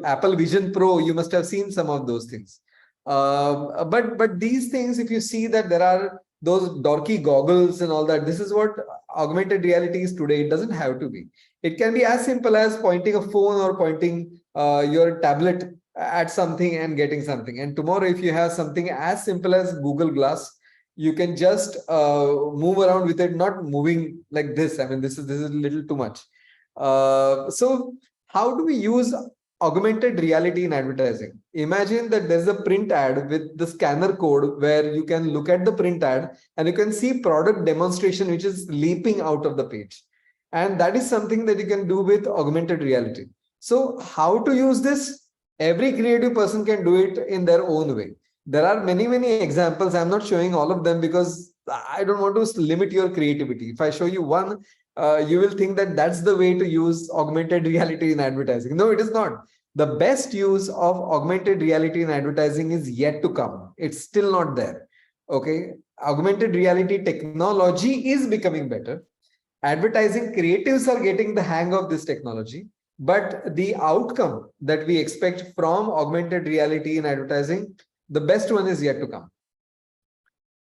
Apple Vision Pro, you must have seen some of those things. But these things, if you see that there are those dorky goggles and all that, this is what augmented reality is today. It doesn't have to be. It can be as simple as pointing a phone or pointing your tablet at something and getting something. And tomorrow, if you have something as simple as Google Glass, you can just move around with it, not moving like this. I mean, this is a little too much. So how do we use augmented reality in advertising? Imagine that there's a print ad with the scanner code where you can look at the print ad and you can see product demonstration which is leaping out of the page. And that is something that you can do with augmented reality. So how to use this? Every creative person can do it in their own way. There are many examples. I'm not showing all of them because I don't want to limit your creativity. If I show you one, you will think that that's the way to use augmented reality in advertising. No, it is not. The best use of augmented reality in advertising is yet to come. It's still not there. Okay. Augmented reality technology is becoming better. Advertising creatives are getting the hang of this technology. But the outcome that we expect from augmented reality in advertising, the best one is yet to come.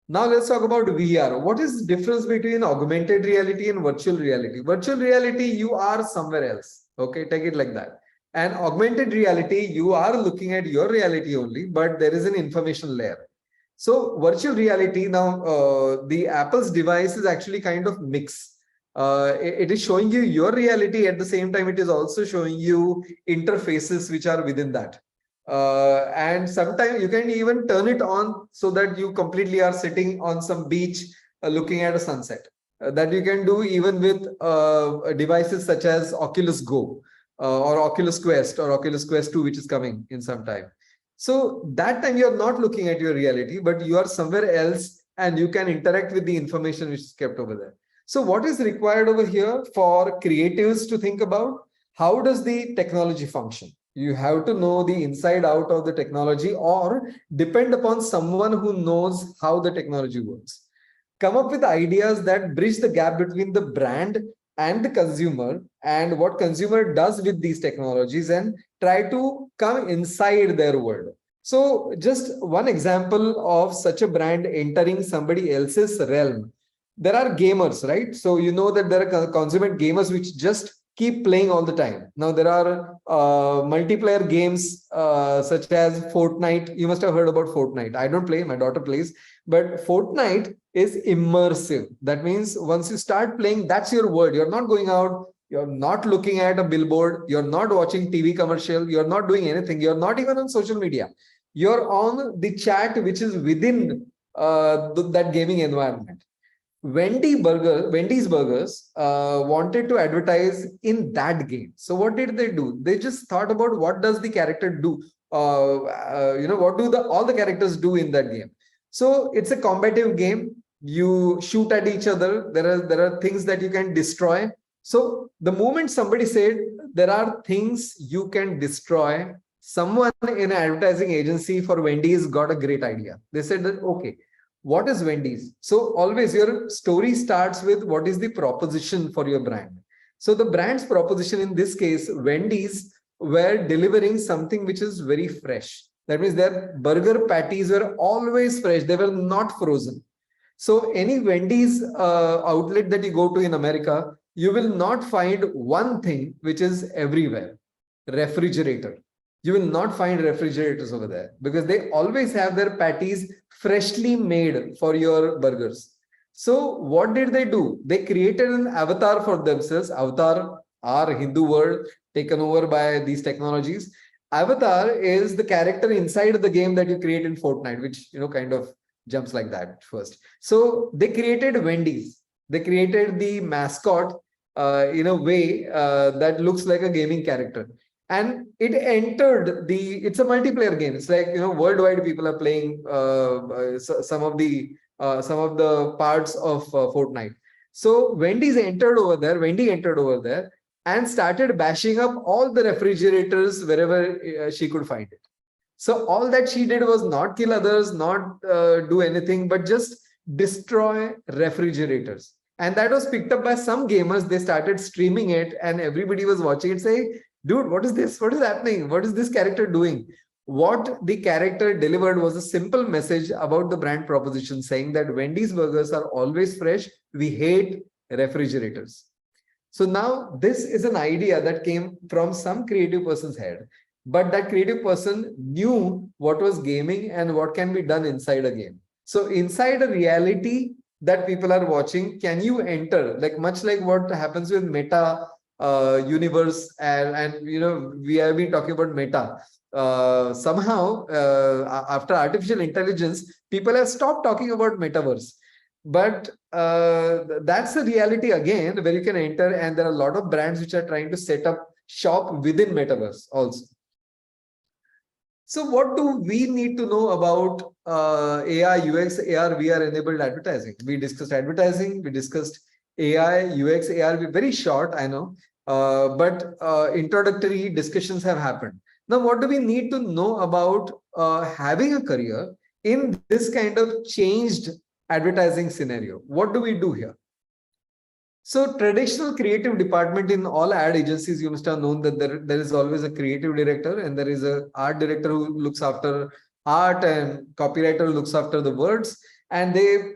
Now let's talk about VR. What is the difference between augmented reality and virtual reality? Virtual reality, you are somewhere else. Okay, take it like that. And augmented reality, you are looking at your reality only, but there is an information layer. So virtual reality, now the Apple's device is actually kind of mix. It is showing you your reality, at the same time it is also showing you interfaces which are within that. And sometimes you can even turn it on so that you completely are sitting on some beach looking at a sunset. That you can do even with devices such as Oculus Go or Oculus Quest or Oculus Quest 2, which is coming in some time. So that time you're not looking at your reality, but you are somewhere else and you can interact with the information which is kept over there. So what is required over here for creatives to think about? How does the technology function? You have to know the inside out of the technology or depend upon someone who knows how the technology works. Come up with ideas that bridge the gap between the brand and the consumer and what consumer does with these technologies and try to come inside their world. So just one example of such a brand entering somebody else's realm. There are gamers, right? So you know that there are consummate gamers which just keep playing all the time. Now there are multiplayer games such as Fortnite. You must have heard about Fortnite. I don't play, my daughter plays, but Fortnite is immersive. That means once you start playing, that's your world. You're not going out, you're not looking at a billboard, you're not watching TV commercial, you're not doing anything, you're not even on social media. You're on the chat which is within that gaming environment. Wendy's Burgers wanted to advertise in that game. So what did they do? They just thought about what does the character do? What do all the characters do in that game? So it's a combative game. You shoot at each other. There are things that you can destroy. So the moment somebody said there are things you can destroy, someone in an advertising agency for Wendy's got a great idea. They said that, okay, what is Wendy's? So always your story starts with what is the proposition for your brand. So the brand's proposition in this case, Wendy's were delivering something which is very fresh. That means their burger patties were always fresh. They were not frozen. So any Wendy's outlet that you go to in America, you will not find one thing which is everywhere: refrigerator. You will not find refrigerators over there because they always have their patties freshly made for your burgers. So what did they do? They created an avatar for themselves. Avatar, our Hindu word taken over by these technologies. Avatar is the character inside the game that you create in Fortnite, which kind of jumps like that first. So they created Wendy's. They created the mascot in a way that looks like a gaming character. And it entered it's a multiplayer game. It's like, worldwide people are playing some of the parts of Fortnite. So Wendy entered over there and started bashing up all the refrigerators wherever she could find it. So all that she did was not kill others, not do anything, but just destroy refrigerators. And that was picked up by some gamers. They started streaming it and everybody was watching it saying, dude, what is this? What is happening? What is this character doing? What the character delivered was a simple message about the brand proposition saying that Wendy's burgers are always fresh. We hate refrigerators. So now this is an idea that came from some creative person's head, but that creative person knew what was gaming and what can be done inside a game. So inside a reality that people are watching, can you enter, much like what happens with Meta universe and we have been talking about Meta. Somehow after artificial intelligence, people have stopped talking about metaverse. But that's the reality again, where you can enter, and there are a lot of brands which are trying to set up shop within metaverse also. So what do we need to know about AI, UX, AR, VR enabled advertising? We discussed advertising, we discussed AI, UX, AR, very short, I know, but introductory discussions have happened. Now, what do we need to know about having a career in this kind of changed advertising scenario? What do we do here? So traditional creative department in all ad agencies, you must have known that there is always a creative director and there is a art director who looks after art and copywriter who looks after the words. And they,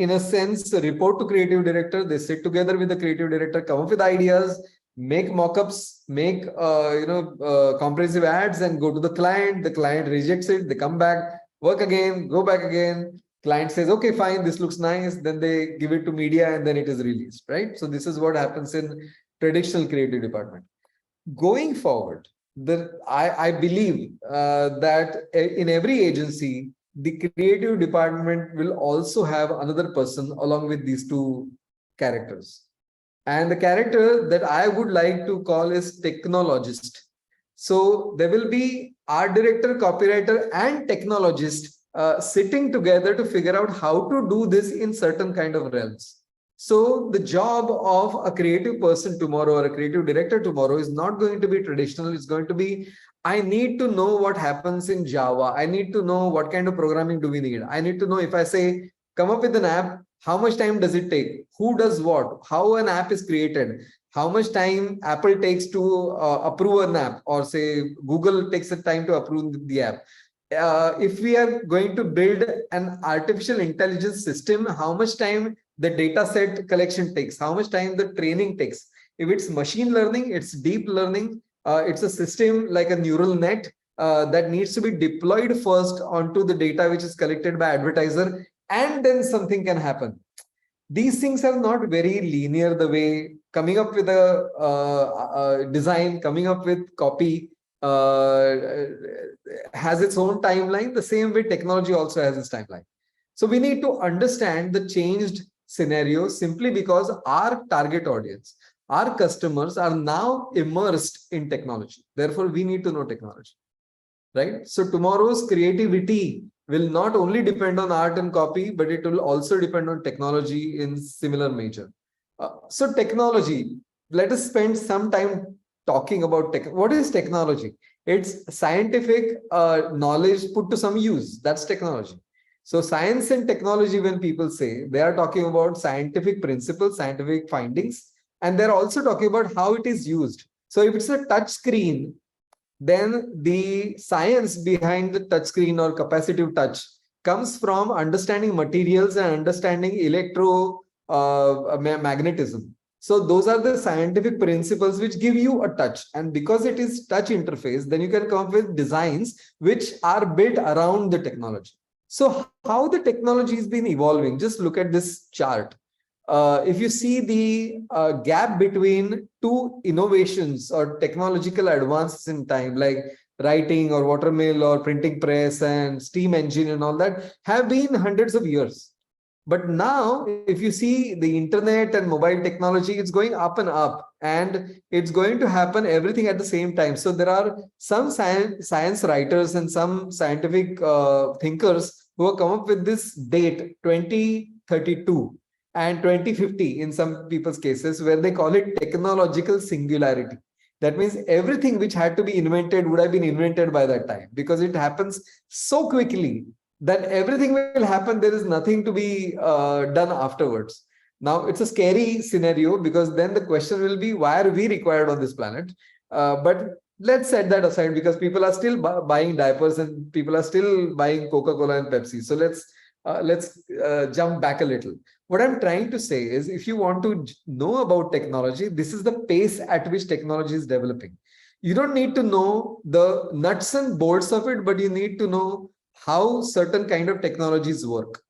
in a sense, report to creative director. They sit together with the creative director, come up with ideas, make mock-ups, make comprehensive ads and go to the client. The client rejects it. They come back, work again, go back again. Client says, okay, fine, this looks nice. Then they give it to media and then it is released, right? So this is what happens in traditional creative department. Going forward, I believe that in every agency, the creative department will also have another person along with these two characters. And the character that I would like to call is technologist. So there will be art director, copywriter, and technologist sitting together to figure out how to do this in certain kind of realms. So the job of a creative person tomorrow or a creative director tomorrow is not going to be traditional. It's going to be, I need to know what happens in Java. I need to know what kind of programming do we need. I need to know if I say, come up with an app, how much time does it take? Who does what? How an app is created? How much time Apple takes to approve an app, or say Google takes the time to approve the app. If we are going to build an artificial intelligence system, how much time the data set collection takes, how much time the training takes. If it's machine learning, it's deep learning, it's a system like a neural net that needs to be deployed first onto the data which is collected by advertiser, and then something can happen. These things are not very linear. The way coming up with a design, coming up with copy has its own timeline. The same way technology also has its timeline. So we need to understand the changed scenario simply because our target audience, our customers are now immersed in technology. Therefore, we need to know technology, right? So tomorrow's creativity will not only depend on art and copy, but it will also depend on technology in similar nature. So technology, let us spend some time talking about tech. What is technology? It's scientific knowledge put to some use. That's technology. So science and technology, when people say, they are talking about scientific principles, scientific findings, and they're also talking about how it is used. So if it's a touch screen, then the science behind the touch screen or capacitive touch comes from understanding materials and understanding magnetism. So those are the scientific principles which give you a touch. And because it is touch interface, then you can come up with designs which are built around the technology. So how the technology has been evolving, just look at this chart. If you see the gap between two innovations or technological advances in time, like writing or watermill or printing press and steam engine and all that, have been hundreds of years. But now, if you see the internet and mobile technology, it's going up and up, and it's going to happen everything at the same time. So there are some science writers and some scientific thinkers who have come up with this date 2032 and 2050 in some people's cases, where they call it technological singularity. That means everything which had to be invented would have been invented by that time, because it happens so quickly that everything will happen. There is nothing to be done afterwards. Now, it's a scary scenario, because then the question will be, why are we required on this planet? But let's set that aside, because people are still buying diapers and people are still buying Coca-Cola and Pepsi. So let's jump back a little. What I'm trying to say is, if you want to know about technology, this is the pace at which technology is developing. You don't need to know the nuts and bolts of it, but you need to know how certain kind of technologies work.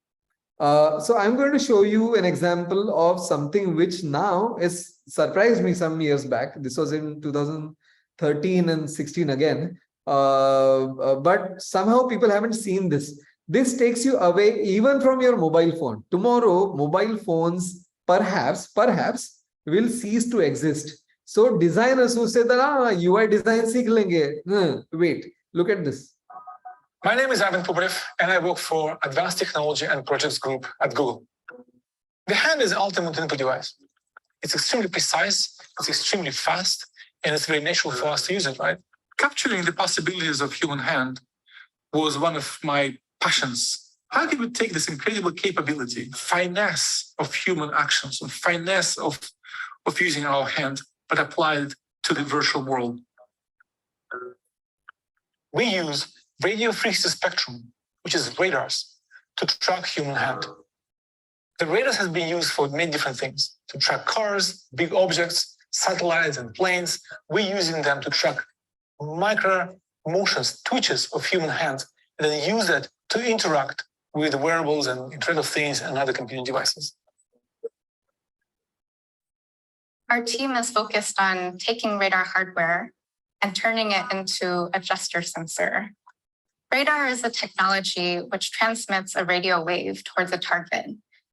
So I'm going to show you an example of something which now is surprised me some years back. This was in 2013 and 16 again. But somehow people haven't seen this. This takes you away even from your mobile phone. Tomorrow, mobile phones perhaps will cease to exist. So designers who say that UI design seekh lenge. Wait, look at this. My name is Ivan Pubarev, and I work for Advanced Technology and Projects Group at Google. The hand is the ultimate input device. It's extremely precise, it's extremely fast, and it's very natural for us to use it, right? Capturing the possibilities of human hand was one of my passions. How can we take this incredible capability, finesse of human actions, and finesse of using our hand, but apply it to the virtual world? We use radio frequency spectrum, which is radars, to track human hand. The radars has been used for many different things, to track cars, big objects, satellites and planes. We're using them to track micro motions, twitches of human hands, and then use that to interact with wearables and Internet of Things and other computing devices. Our team is focused on taking radar hardware and turning it into a gesture sensor. Radar is a technology which transmits a radio wave towards a target,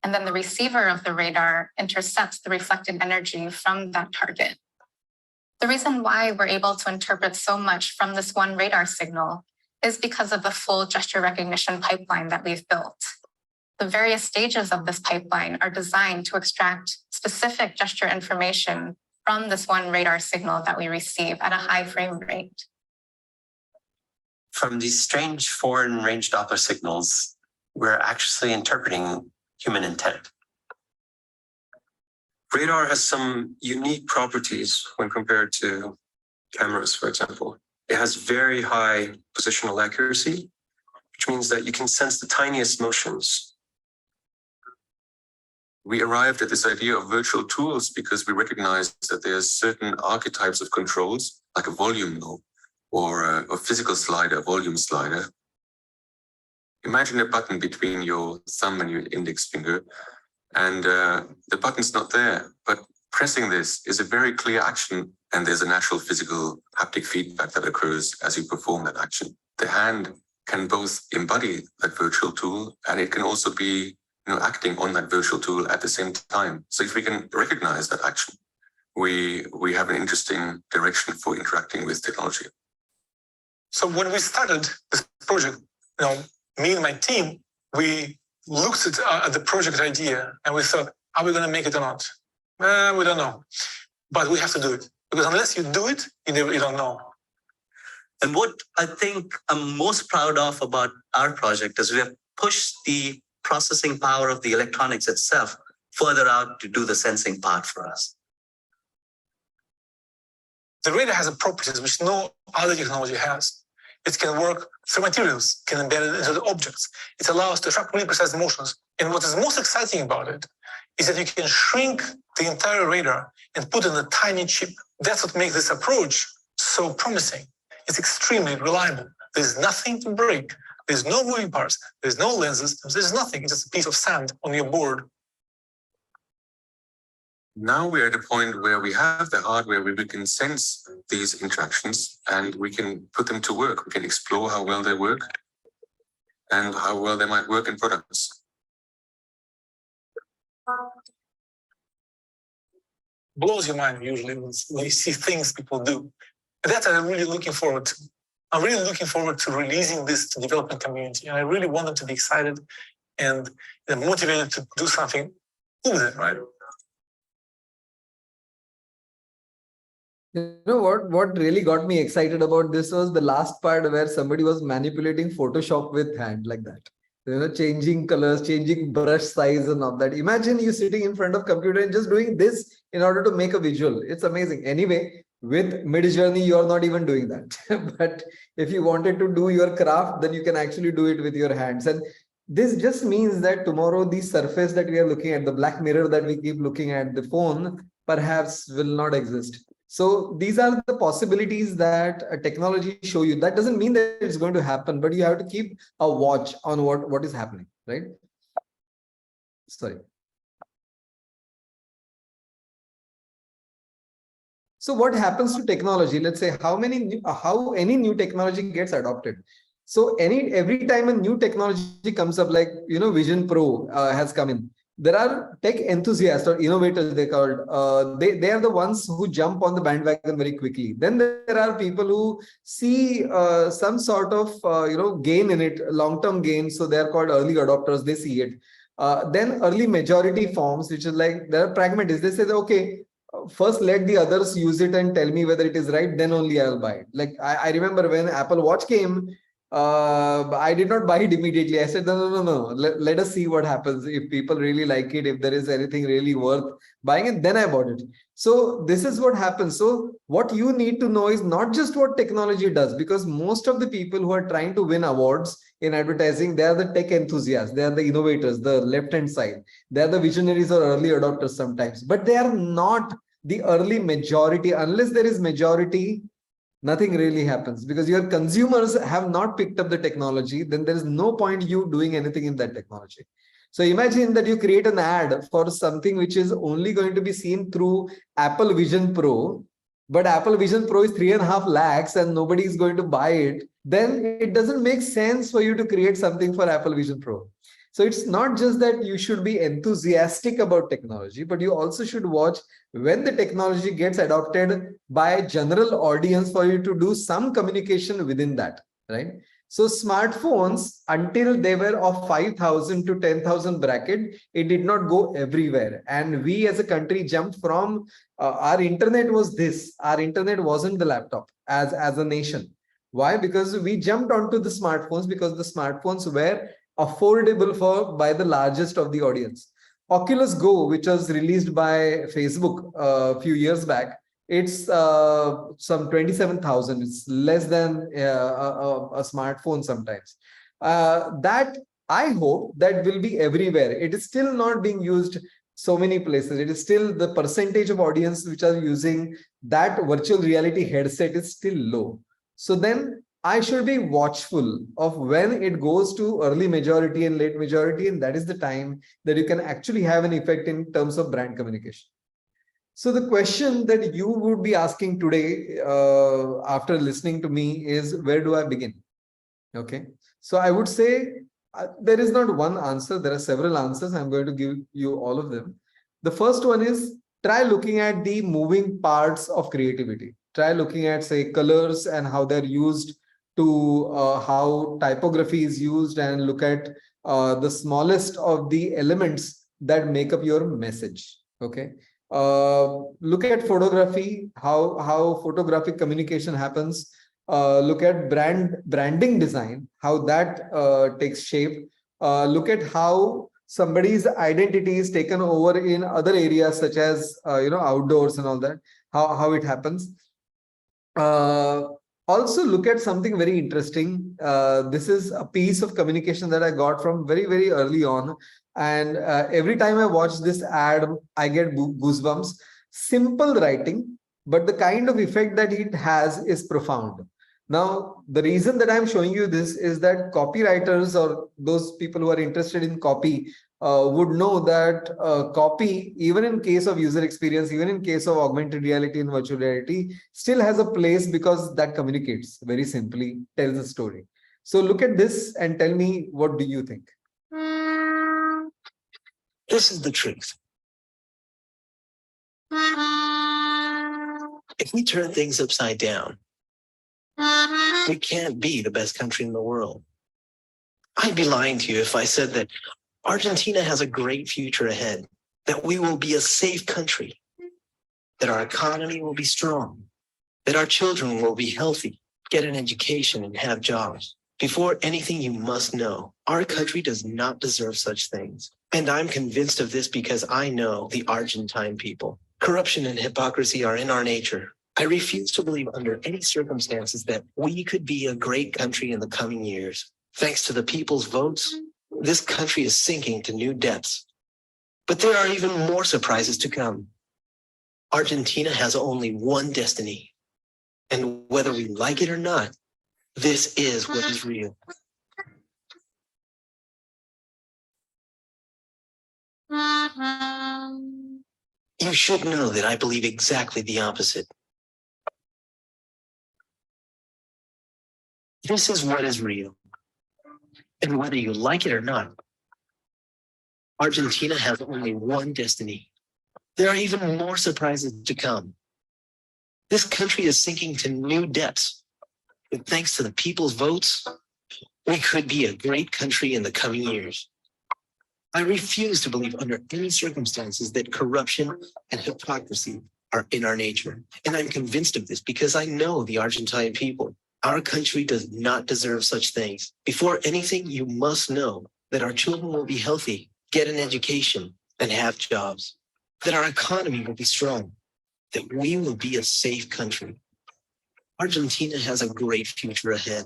and then the receiver of the radar intercepts the reflected energy from that target. The reason why we're able to interpret so much from this one radar signal is because of the full gesture recognition pipeline that we've built. The various stages of this pipeline are designed to extract specific gesture information from this one radar signal that we receive at a high frame rate. From these strange foreign range Doppler signals, we're actually interpreting human intent. Radar has some unique properties when compared to cameras, for example. It has very high positional accuracy, which means that you can sense the tiniest motions. We arrived at this idea of virtual tools because we recognized that there's certain archetypes of controls, like a volume knob or a physical slider, a volume slider. Imagine a button between your thumb and your index finger, and the button's not there, but pressing this is a very clear action, and there's a natural physical haptic feedback that occurs as you perform that action. The hand can both embody that virtual tool, and it can also be acting on that virtual tool at the same time. So if we can recognize that action, we have an interesting direction for interacting with technology. So when we started this project, me and my team, we looked at the project idea and we thought, are we going to make it or not? We don't know, but we have to do it, because unless you do it, you don't know. And what I think I'm most proud of about our project is we have pushed the processing power of the electronics itself further out to do the sensing part for us. The radar has a properties which no other technology has. It can work through materials, can embed it into the objects. It allows to track really precise motions. And what is most exciting about it is that you can shrink the entire radar and put in a tiny chip. That's what makes this approach so promising. It's extremely reliable. There's nothing to break. There's no moving parts. There's no lenses. There's nothing. It's just a piece of sand on your board. Now we're at a point where we have the hardware where we can sense these interactions and we can put them to work. We can explore how well they work and how well they might work in products. Blows your mind usually when you see things people do. And that's what I'm really looking forward to. I'm really looking forward to releasing this to the development community. And I really want them to be excited and motivated to do something with it, right? You know what really got me excited about this was the last part where somebody was manipulating Photoshop with hand like that. Changing colors, changing brush size and all that. Imagine you sitting in front of computer and just doing this in order to make a visual. It's amazing. Anyway, with Midjourney, you are not even doing that. But if you wanted to do your craft, then you can actually do it with your hands. And this just means that tomorrow, the surface that we are looking at, the black mirror that we keep looking at, the phone, perhaps will not exist. So these are the possibilities that technology show you. That doesn't mean that it's going to happen, but you have to keep a watch on what is happening, right? Sorry. So what happens to technology? Let's say how any new technology gets adopted. So every time a new technology comes up, like Vision Pro has come in. There are tech enthusiasts or innovators, they're called. They are the ones who jump on the bandwagon very quickly. Then there are people who see some sort of gain in it, long-term gain. So they are called early adopters. They see it. Then early majority forms, which is like there are pragmatists. They say, okay, first let the others use it and tell me whether it is right. Then only I'll buy it. Like I remember when Apple Watch came. I did not buy it immediately. I said, no. Let us see what happens. If people really like it, if there is anything really worth buying it, then I bought it. So this is what happens. So what you need to know is not just what technology does, because most of the people who are trying to win awards in advertising, they are the tech enthusiasts. They are the innovators, the left-hand side. They are the visionaries or early adopters sometimes, but they are not the early majority. Unless there is majority, nothing really happens, because your consumers have not picked up the technology. Then there is no point you doing anything in that technology. So imagine that you create an ad for something which is only going to be seen through Apple Vision Pro. but Apple Vision Pro is 3.5 lakhs and nobody is going to buy it, then it doesn't make sense for you to create something for Apple Vision Pro. So it's not just that you should be enthusiastic about technology, but you also should watch when the technology gets adopted by general audience for you to do some communication within that, right? So smartphones, until they were of 5,000 to 10,000 bracket, it did not go everywhere. And we as a country jumped from, our internet was this, our internet wasn't the laptop as a nation. Why? Because we jumped onto the smartphones because the smartphones were affordable by the largest of the audience. Oculus Go, which was released by Facebook a few years back, it's some 27,000. It's less than a smartphone sometimes. That I hope that will be everywhere. It is still not being used so many places. It is still the percentage of audience which are using that virtual reality headset is still low. So then I should be watchful of when it goes to early majority and late majority, and that is the time that you can actually have an effect in terms of brand communication. So the question that you would be asking today after listening to me is, where do I begin? Okay, so I would say there is not one answer. There are several answers. I'm going to give you all of them. The first one is, try looking at the moving parts of creativity. Try looking at, say, colors and how they're used, to how typography is used, and look at the smallest of the elements that make up your message. Okay. Look at photography, how photographic communication happens. Look at branding design, how that takes shape. Look at how somebody's identity is taken over in other areas such as outdoors and all that, how it happens. Also look at something very interesting. This is a piece of communication that I got from very early on, and every time I watch this ad, I get goosebumps. Simple writing, but the kind of effect that it has is profound. Now, the reason that I'm showing you this is that copywriters, or those people who are interested in copy, would know that copy, even in case of user experience, even in case of augmented reality and virtual reality, still has a place, because that communicates very simply, tells a story. So look at this and tell me, what do you think? This is the truth. If we turn things upside down, we can't be the best country in the world. I'd be lying to you if I said that Argentina has a great future ahead, that we will be a safe country, that our economy will be strong, that our children will be healthy, get an education, and have jobs. Before anything, you must know, our country does not deserve such things. And I'm convinced of this because I know the Argentine people. Corruption and hypocrisy are in our nature. I refuse to believe under any circumstances that we could be a great country in the coming years. Thanks to the people's votes, this country is sinking to new depths. But there are even more surprises to come. Argentina has only one destiny. And whether we like it or not, this is what is real. You should know that I believe exactly the opposite. This is what is real. And whether you like it or not, Argentina has only one destiny. There are even more surprises to come. This country is sinking to new depths. But thanks to the people's votes, we could be a great country in the coming years. I refuse to believe under any circumstances that corruption and hypocrisy are in our nature. And I'm convinced of this because I know the Argentine people. Our country does not deserve such things. Before anything, you must know that our children will be healthy, get an education, and have jobs. That our economy will be strong. That we will be a safe country. Argentina has a great future ahead.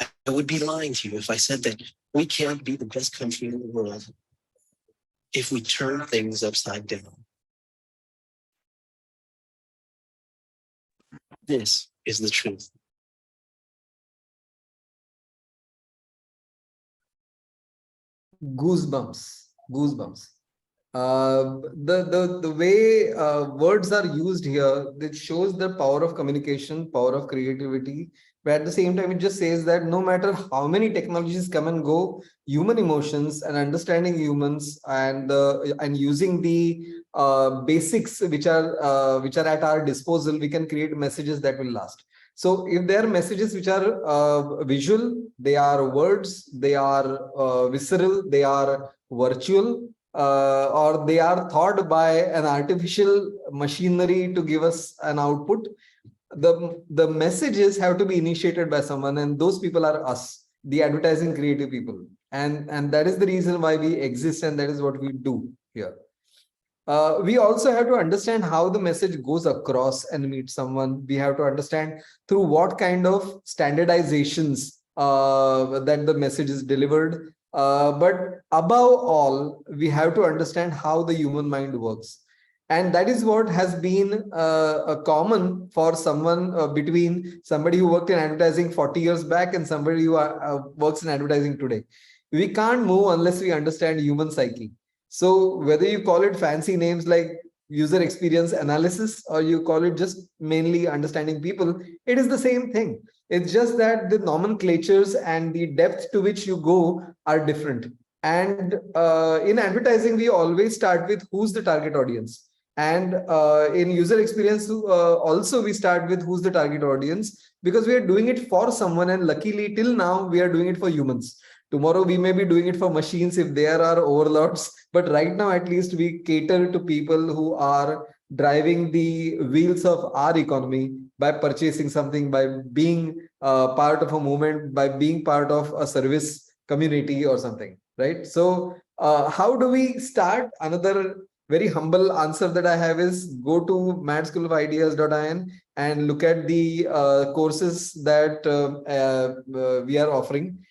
I would be lying to you if I said that we can't be the best country in the world if we turn things upside down. This is the truth. Goosebumps. The way words are used here, it shows the power of communication, power of creativity. But at the same time, it just says that no matter how many technologies come and go, human emotions and understanding humans and using the basics which are at our disposal, we can create messages that will last. So if there are messages which are visual, they are words, they are visceral, they are virtual, or they are thought by an artificial machinery to give us an output, the messages have to be initiated by someone, and those people are us, the advertising creative people, and that is the reason why we exist, and that is what we do here. We also have to understand how the message goes across and meet someone. We have to understand through what kind of standardizations that the message is delivered. But above all, we have to understand how the human mind works. And that is what has been a common for someone between somebody who worked in advertising 40 years back and somebody who works in advertising today. We can't move unless we understand human psyche. So whether you call it fancy names like user experience analysis or you call it just mainly understanding people, it is the same thing. It's just that the nomenclatures and the depth to which you go are different. And in advertising, we always start with who's the target audience. And in user experience, also we start with who's the target audience, because we are doing it for someone. And luckily, till now, we are doing it for humans. Tomorrow, we may be doing it for machines if they are our overlords. But right now, at least, we cater to people who are driving the wheels of our economy by purchasing something, by being part of a movement, by being part of a service community or something, right? So how do we start? Another very humble answer that I have is go to madschoolofIdeas.in and look at the courses that we are offering.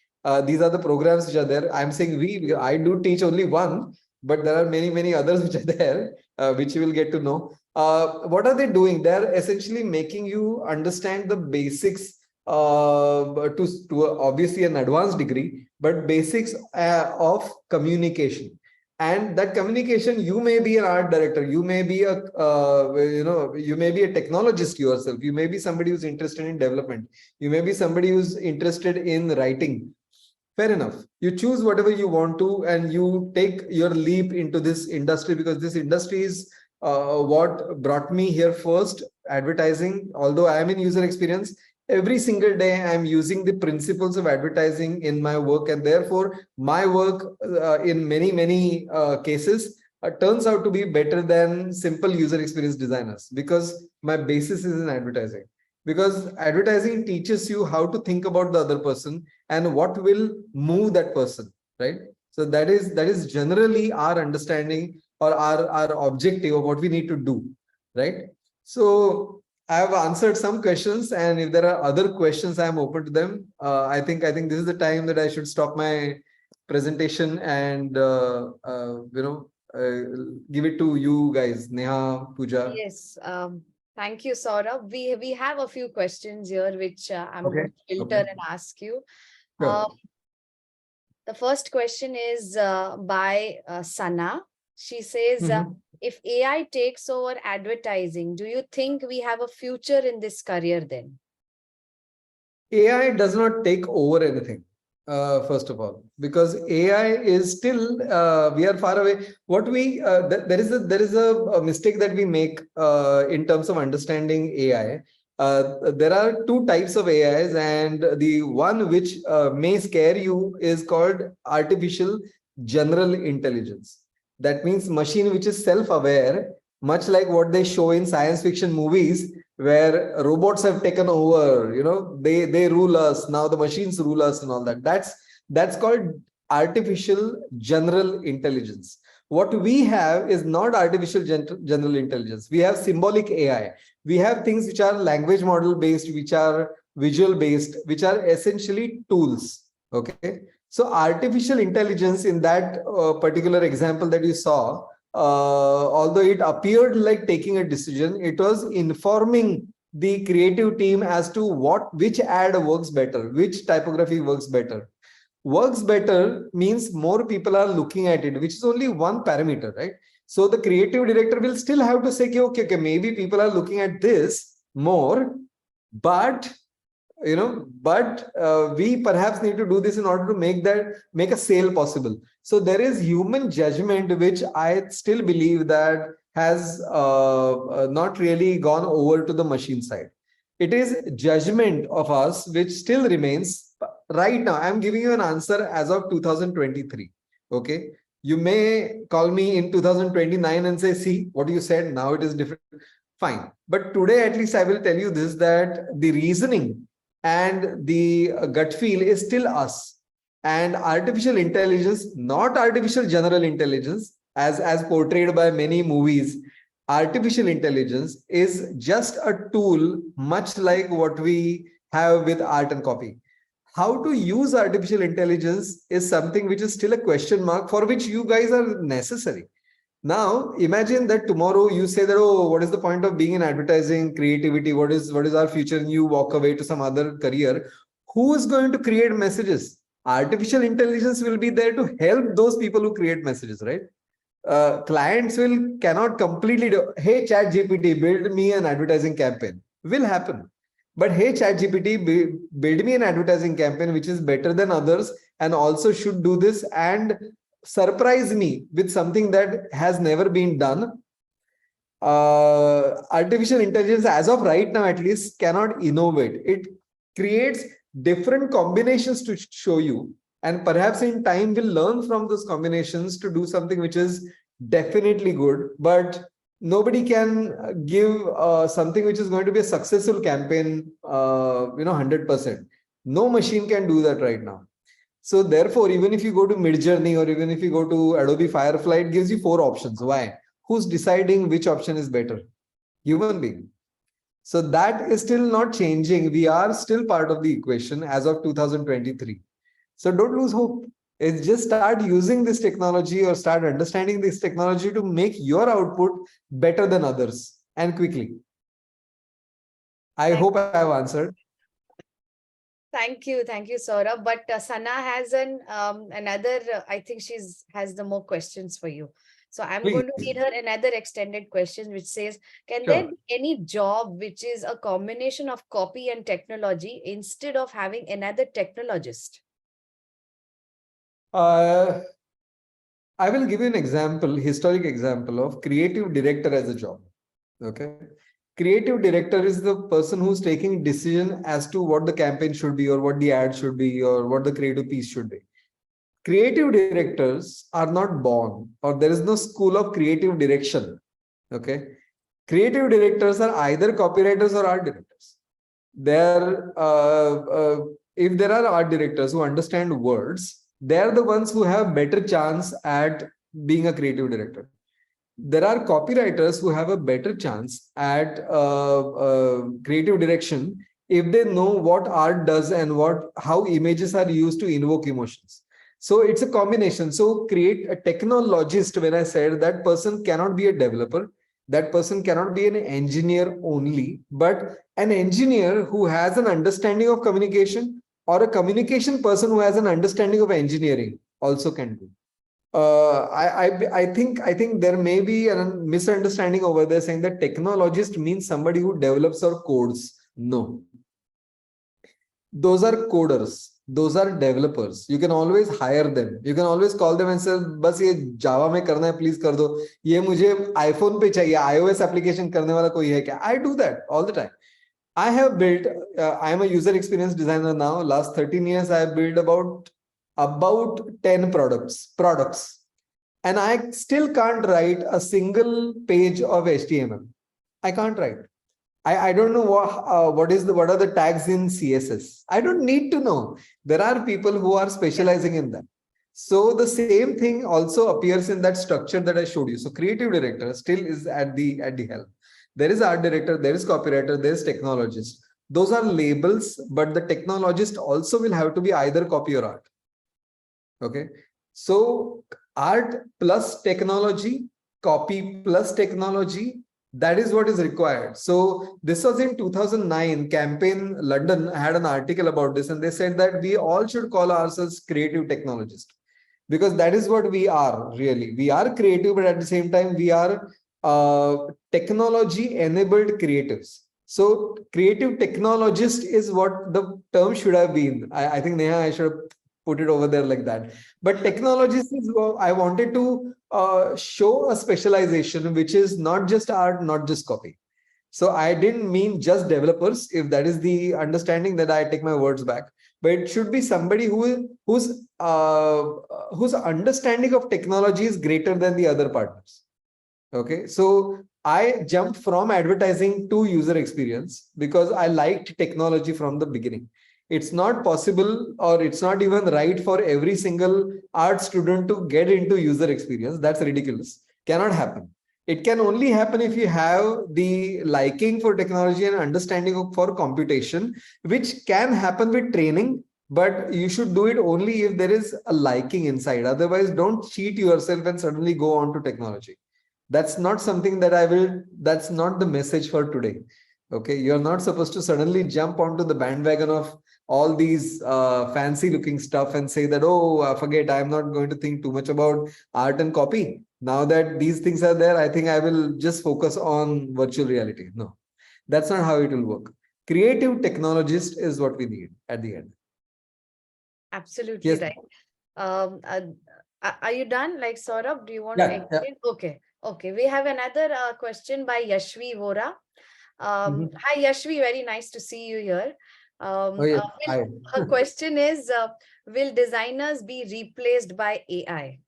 These are the programs which are there. I'm saying I do teach only one, but there are many others which are there, which you will get to know. What are they doing? They're essentially making you understand the basics to obviously an advanced degree, but basics of communication. And that communication, you may be an art director, you may be you may be a technologist yourself, you may be somebody who's interested in development, you may be somebody who's interested in writing. Fair enough. You choose whatever you want to, and you take your leap into this industry, because this industry is what brought me here first, advertising. Although I am in user experience, every single day I'm using the principles of advertising in my work, and therefore my work in many cases turns out to be better than simple user experience designers, because my basis is in advertising. Because advertising teaches you how to think about the other person and what will move that person, right? So that is generally our understanding or our objective of what we need to do, right? So I have answered some questions, and if there are other questions, I am open to them. I think this is the time that I should stop my presentation and give it to you guys, Neha, Pooja. Yes. Thank you, Saurabh. We have a few questions here which I'm Okay. going to filter and ask you. Sure. The first question is by Sana. She says, if AI takes over advertising, do you think we have a future in this career then? AI does not take over anything, first of all, because AI is still, we are far away. What we, there is a mistake that we make in terms of understanding AI. There are two types of AIs, and the one which may scare you is called artificial general intelligence. That means machine which is self-aware, much like what they show in science fiction movies, where robots have taken over, they rule us, now the machines rule us and all that. That's called artificial general intelligence. What we have is not artificial general intelligence. We have symbolic AI. We have things which are language model based, which are visual based, which are essentially tools. Okay. So artificial intelligence in that particular example that you saw, although it appeared like taking a decision, it was informing the creative team as to which ad works better, which typography works better. Works better means more people are looking at it, which is only one parameter, right? So the creative director will still have to say, okay, maybe people are looking at this more, but we perhaps need to do this in order to make a sale possible. So there is human judgment, which I still believe that has not really gone over to the machine side. It is judgment of us which still remains. Right now, I'm giving you an answer as of 2023. Okay, you may call me in 2029 and say, see what you said, now it is different. Fine, but today at least I will tell you this, that the reasoning and the gut feel is still us. And artificial intelligence, not artificial general intelligence, as portrayed by many movies, artificial intelligence is just a tool, much like what we have with art and copy. How to use artificial intelligence is something which is still a question mark, for which you guys are necessary. Now, imagine that tomorrow you say that, oh, what is the point of being in advertising, creativity? What is our future? And you walk away to some other career. Who is going to create messages? Artificial intelligence will be there to help those people who create messages, right? Clients cannot completely do, hey, Chat GPT, build me an advertising campaign. Will happen. But hey, Chat GPT, build me an advertising campaign which is better than others and also should do this and surprise me with something that has never been done. Artificial intelligence, as of right now at least, cannot innovate. It creates different combinations to show you, and perhaps in time we'll learn from those combinations to do something which is definitely good, but nobody can give something which is going to be a successful campaign 100%. No machine can do that right now. So therefore, even if you go to Midjourney or even if you go to Adobe Firefly, it gives you 4 options. Why? Who's deciding which option is better? Human being. So that is still not changing. We are still part of the equation as of 2023. So don't lose hope. It's just start using this technology or start understanding this technology to make your output better than others and quickly. I hope I have answered. Thank you, Saurabh. But Sana has another. I think has the more questions for you. So I'm going to read her another extended question, which says, "Can there be any job which is a combination of copy and technology instead of having another technologist?" I will give you an example, historic example of creative director as a job. Okay. Creative director is the person who's taking decision as to what the campaign should be or what the ad should be or what the creative piece should be. Creative directors are not born, or there is no school of creative direction. Okay. Creative directors are either copywriters or art directors. If there are art directors who understand words, they're the ones who have better chance at being a creative director. There are copywriters who have a better chance at creative direction if they know what art does and how images are used to invoke emotions. So it's a combination. So create a technologist, when I said that person cannot be a developer, that person cannot be an engineer only, but an engineer who has an understanding of communication, or a communication person who has an understanding of engineering also can do. I think there may be a misunderstanding over there saying that technologist means somebody who develops or codes. No. Those are coders. Those are developers. You can always hire them. You can always call them and say, बस ये Java में करना है, please कर दो. ये मुझे iPhone पे चाहिए, iOS application करने वाला कोई है क्या? I do that all the time. I have built, I am a user experience designer now. Last 13 years, I have built about 10 products. And I still can't write a single page of HTML. I can't write. I don't know what are the tags in CSS. I don't need to know. There are people who are specializing in that. So the same thing also appears in that structure that I showed you. So creative director still is at the helm. There is art director, there is copywriter, there is technologist. Those are labels, but the technologist also will have to be either copy or art. Okay. So art plus technology, copy plus technology, that is what is required. So this was in 2009. Campaign London had an article about this, and they said that we all should call ourselves creative technologists. because that is what we are really. We are creative, but at the same time, we are technology enabled creatives. So creative technologist is what the term should have been. I think Neha, I should have put it over there like that. But technologist is, I wanted to show a specialization, which is not just art, not just copy. So I didn't mean just developers. If that is the understanding, that I take my words back. But it should be somebody whose understanding of technology is greater than the other partners. Okay, so I jumped from advertising to user experience because I liked technology from the beginning. It's not possible, or it's not even right for every single art student to get into user experience. That's ridiculous. Cannot happen. It can only happen if you have the liking for technology and understanding for computation, which can happen with training, but you should do it only if there is a liking inside. Otherwise, don't cheat yourself and suddenly go on to technology. That's not something that that's not the message for today. Okay, you're not supposed to suddenly jump onto the bandwagon of all these fancy looking stuff and say that, oh, forget, I'm not going to think too much about art and copy. Now that these things are there, I think I will just focus on virtual reality. No, that's not how it will work. Creative technologist is what we need at the end. Absolutely Yes. right. Are you done? Like, Saurabh, do you want to explain? Okay. Okay. We have another question by Yashvi Vora. Hi, Yashvi. Very nice to see you here. Her question is, will designers be replaced by AI?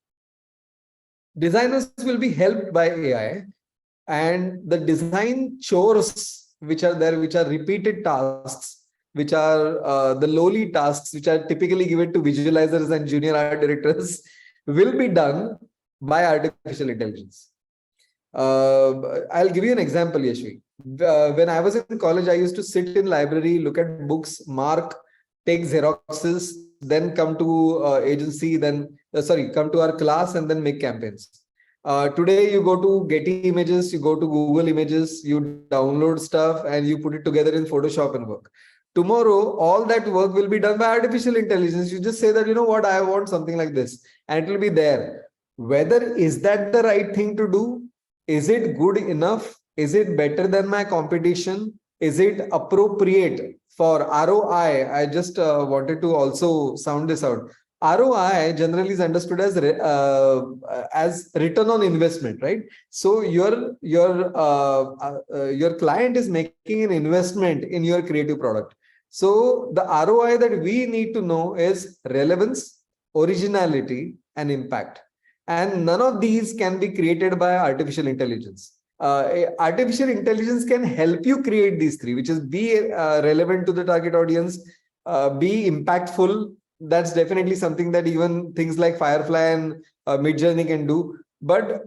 Designers will be helped by AI, and the design chores which are there, which are repeated tasks, which are the lowly tasks, which are typically given to visualizers and junior art directors, will be done by artificial intelligence. I'll give you an example, Yashvi. When I was in college, I used to sit in library, look at books, mark, take Xeroxes, then come to agency, then come to our class and then make campaigns. Today, you go to Getty Images, you go to Google Images, you download stuff and you put it together in Photoshop and work. Tomorrow, all that work will be done by artificial intelligence. You just say that, you know what, I want something like this, and it will be there. Whether is that the right thing to do? Is it good enough? Is it better than my competition? Is it appropriate for ROI? I just wanted to also sound this out. ROI generally is understood as return on investment, right? So your client is making an investment in your creative product. So the ROI that we need to know is relevance, originality, and impact. And none of these can be created by artificial intelligence. Artificial intelligence can help you create these three, which is be relevant to the target audience, be impactful. That's definitely something that even things like Firefly and Midjourney can do. But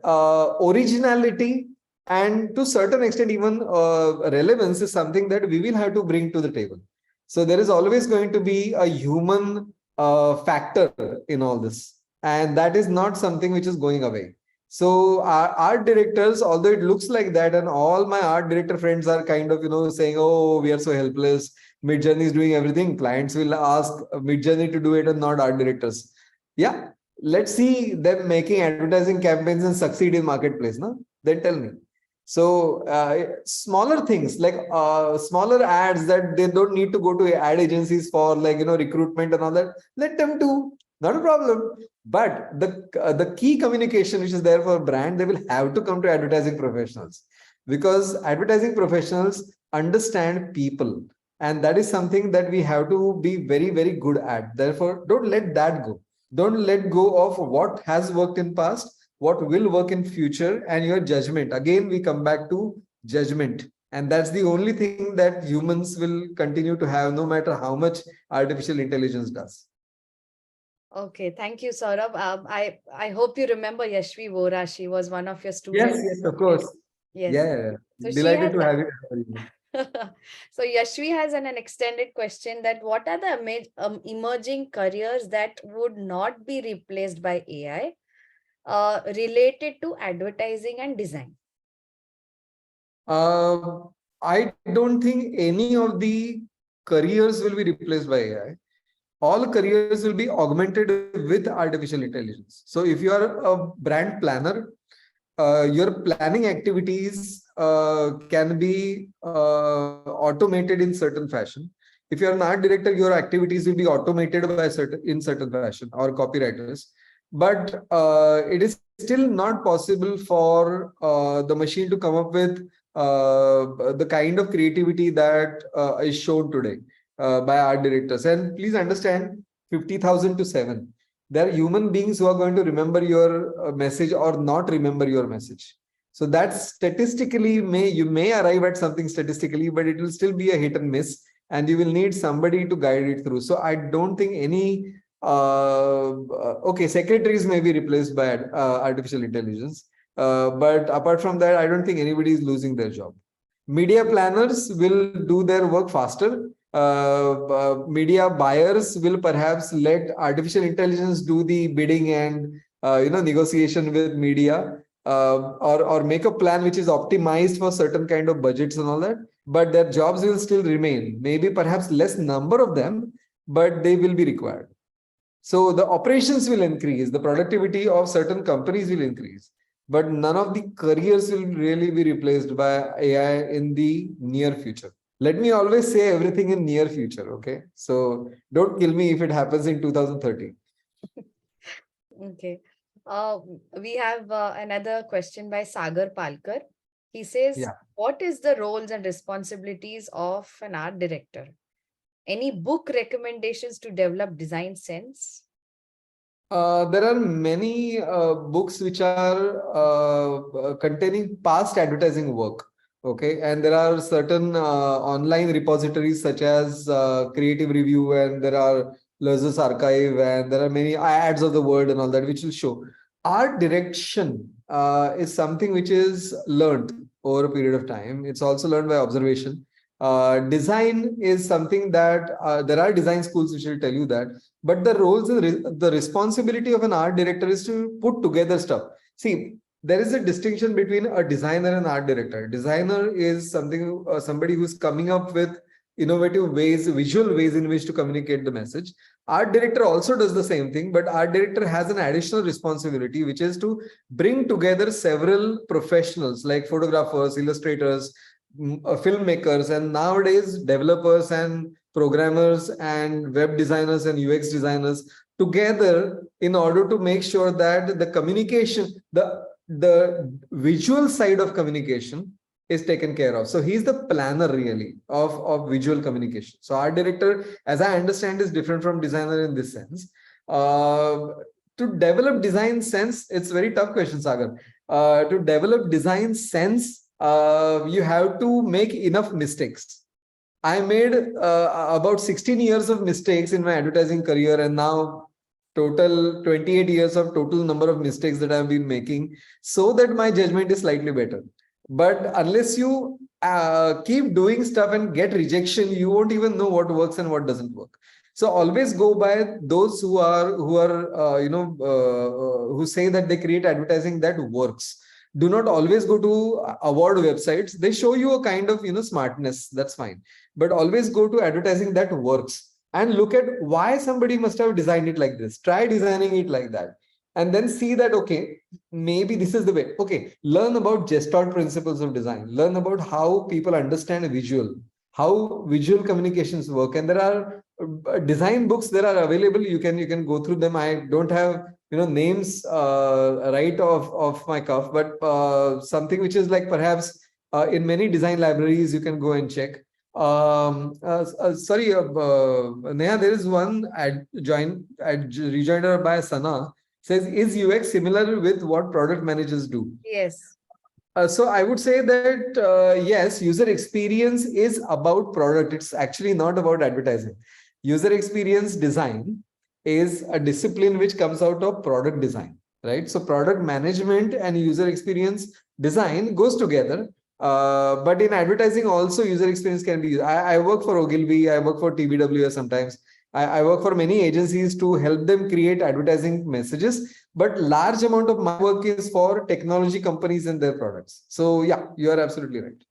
originality and to certain extent even relevance is something that we will have to bring to the table. So there is always going to be a human factor in all this. And that is not something which is going away. So our art directors, although it looks like that, and all my art director friends are kind of, saying, oh, we are so helpless. Midjourney is doing everything. Clients will ask Midjourney to do it and not art directors. Yeah, let's see them making advertising campaigns and succeed in marketplace. No? Then tell me. So smaller things like smaller ads that they don't need to go to ad agencies for, like, recruitment and all that. Let them do. Not a problem. But the key communication which is there for a brand, they will have to come to advertising professionals, because advertising professionals understand people. And that is something that we have to be very, very good at. Therefore, don't let that go. Don't let go of what has worked in past, what will work in future, and your judgment. Again, we come back to judgment. And that's the only thing that humans will continue to have, no matter how much artificial intelligence does. Okay, thank you, Saurabh. I hope you remember Yashvi Vora. She was one of your students. Yes, of course. Yes. Yeah. So Delighted to have you. So Yashvi has an extended question that what are the emerging careers that would not be replaced by AI related to advertising and design? I don't think any of the careers will be replaced by AI. all careers will be augmented with artificial intelligence. So if you are a brand planner, your planning activities can be automated in certain fashion. If you're an art director, your activities will be automated by certain fashion, or copywriters. But it is still not possible for the machine to come up with the kind of creativity that is shown today by art directors. And please understand, 50,000 to 7. There are human beings who are going to remember your message or not remember your message. So that statistically you may arrive at something statistically, but it will still be a hit and miss, and you will need somebody to guide it through. So I don't think any okay, secretaries may be replaced by artificial intelligence, but apart from that, I don't think anybody is losing their job. Media planners will do their work faster. Media buyers will perhaps let artificial intelligence do the bidding and negotiation with media, or make a plan which is optimized for certain kind of budgets and all that. But their jobs will still remain. Maybe perhaps less number of them, but they will be required. So the operations will increase, the productivity of certain companies will increase, but none of the careers will really be replaced by AI in the near future. Let me always say everything in near future, okay? So don't kill me if it happens in 2030. Okay. We have another question by Sagar Palkar. He says, what is the roles and responsibilities of an art director? Any book recommendations to develop design sense? There are many books which are containing past advertising work. Okay, and there are certain online repositories such as Creative Review, and there are Lazarus Archive, and there are many ads of the world and all that, which will show art direction is something which is learned over a period of time. It's also learned by observation. Design is something that there are design schools which will tell you that, but the roles and the responsibility of an art director is to put together stuff. See, there is a distinction between a designer and art director. Designer is something somebody who's coming up with innovative ways, visual ways in which to communicate the message. Art director also does the same thing, but art director has an additional responsibility, which is to bring together several professionals like photographers, illustrators, filmmakers, and nowadays developers and programmers and web designers and UX designers together in order to make sure that the communication, the visual side of communication is taken care of. So he's the planner really of visual communication. So art director, as I understand, is different from designer in this sense. To develop design sense, it's a very tough question, Sagar. To develop design sense, you have to make enough mistakes. I made about 16 years of mistakes in my advertising career, and now total 28 years of total number of mistakes that I've been making, so that my judgment is slightly better. But unless you keep doing stuff and get rejection, you won't even know what works and what doesn't work. So always go by those who say that they create advertising that works. Do not always go to award websites. They show you a kind of smartness, that's fine, but always go to advertising that works and look at why somebody must have designed it like this. Try designing it like that, and then see that, okay, maybe this is the way. Okay, learn about Gestalt principles of design. Learn about how people understand visual, how visual communications work. And there are design books that are available. You can go through them. I don't have names right off my cuff, but something which is like perhaps in many design libraries you can go and check. Sorry, Neha, there is one rejoinder by Sana. Says, is UX similar with what product managers do? Yes. So I would say that yes, user experience is about product. It's actually not about advertising. User experience design is a discipline which comes out of product design, right? So product management and user experience design goes together. But in advertising also, user experience can be used. I work for Ogilvy, I work for TBWS sometimes. I work for many agencies to help them create advertising messages, but large amount of my work is for technology companies and their products. So yeah, you are absolutely right.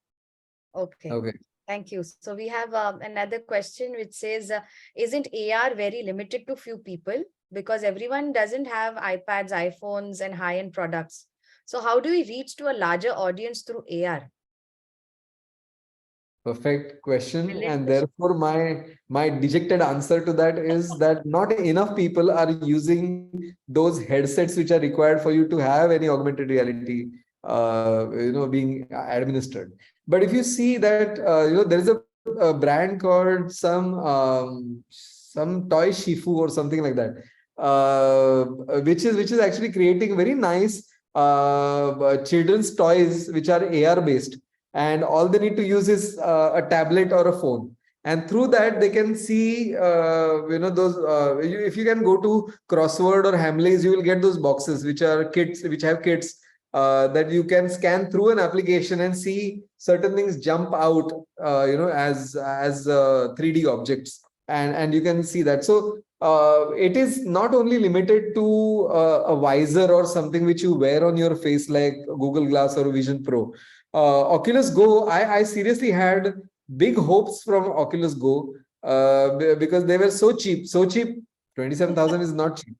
Okay. Thank you. So we have another question which says, isn't AR very limited to few people? Because everyone doesn't have iPads, iPhones, and high-end products. So how do we reach to a larger audience through AR? Perfect question. Brilliant And question. therefore, my dejected answer to that is that not enough people are using those headsets which are required for you to have any augmented reality, being administered. But if you see that, there is a brand called some toy Shifu or something like that, which is actually creating very nice children's toys which are AR based, and all they need to use is a tablet or a phone, and through that they can see those if you can go to Crossword or Hamleys, you will get those boxes which have kits that you can scan through an application and see certain things jump out as 3D objects, and you can see that. So it is not only limited to a visor or something which you wear on your face like Google Glass or Vision Pro. Oculus Go, I seriously had big hopes from Oculus Go because they were so cheap. 27,000 is not cheap,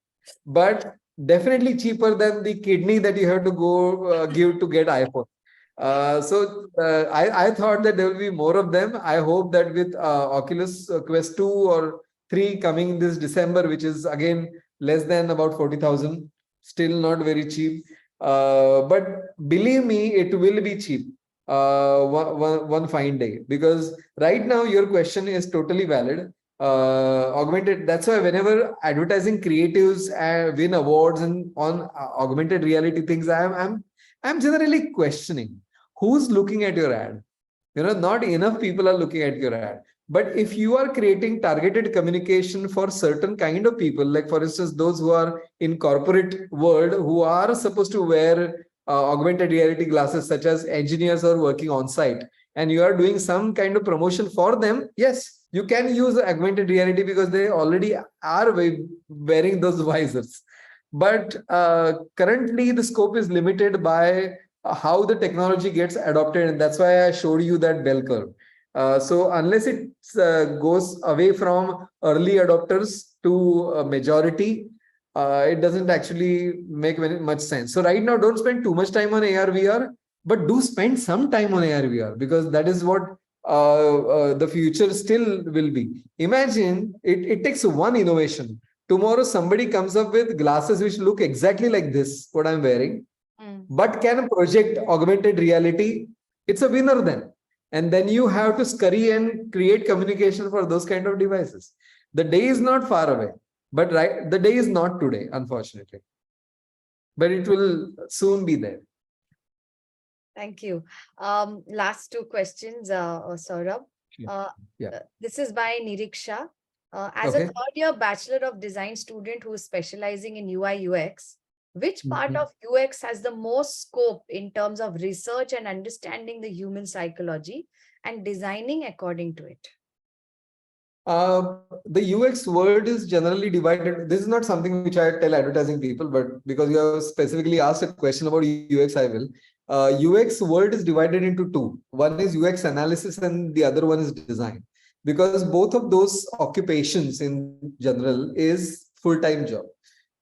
but definitely cheaper than the kidney that you have to go give to get iPhone. I thought that there will be more of them. I hope that with Oculus Quest 2 or 3 coming this December, which is again less than about 40,000, still not very cheap. But believe me, it will be cheap one fine day, because right now your question is totally valid. Augmented, that's why whenever advertising creatives win awards and on augmented reality things, I'm generally questioning who's looking at your ad. Not enough people are looking at your ad. But if you are creating targeted communication for certain kind of people, like for instance, those who are in corporate world who are supposed to wear augmented reality glasses, such as engineers or working on site, and you are doing some kind of promotion for them, yes, you can use augmented reality because they already are wearing those visors. But currently the scope is limited by how the technology gets adopted, and that's why I showed you that bell curve. So unless it goes away from early adopters to a majority, it doesn't actually make much sense. So right now, don't spend too much time on AR VR, but do spend some time on AR VR, because that is what the future still will be. Imagine it takes one innovation. Tomorrow somebody comes up with glasses which look exactly like this, what I'm wearing, but can project augmented reality. It's a winner then. And then you have to scurry and create communication for those kind of devices. The day is not far away, but the day is not today, unfortunately. But it will soon be there. Thank you. Last two questions, Saurabh. This is by Niriksha. As a third-year Bachelor of Design student who is specializing in UI UX, which part of UX has the most scope in terms of research and understanding the human psychology and designing according to it? The UX world is generally divided. This is not something which I tell advertising people, but because you have specifically asked a question about UX, I will. UX world is divided into two. One is UX analysis and the other one is design. Because both of those occupations in general is full-time job.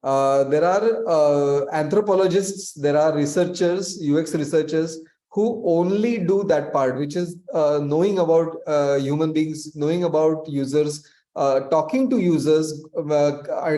There are anthropologists, there are researchers, UX researchers, who only do that part, which is knowing about human beings, knowing about users, talking to users,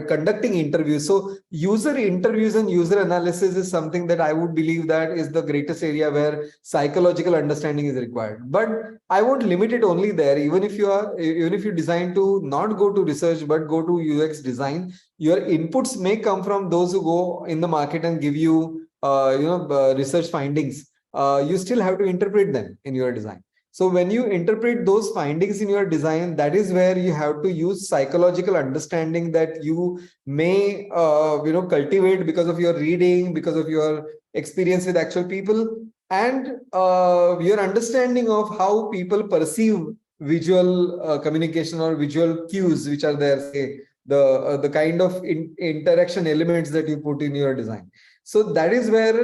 conducting interviews. So user interviews and user analysis is something that I would believe that is the greatest area where psychological understanding is required. But I won't limit it only there. Even if you design to not go to research, but go to UX design, your inputs may come from those who go in the market and give you research findings. You still have to interpret them in your design. So when you interpret those findings in your design, that is where you have to use psychological understanding that you may cultivate because of your reading, because of your experience with actual people, and your understanding of how people perceive visual communication or visual cues which are there, say the kind of interaction elements that you put in your design. So that is where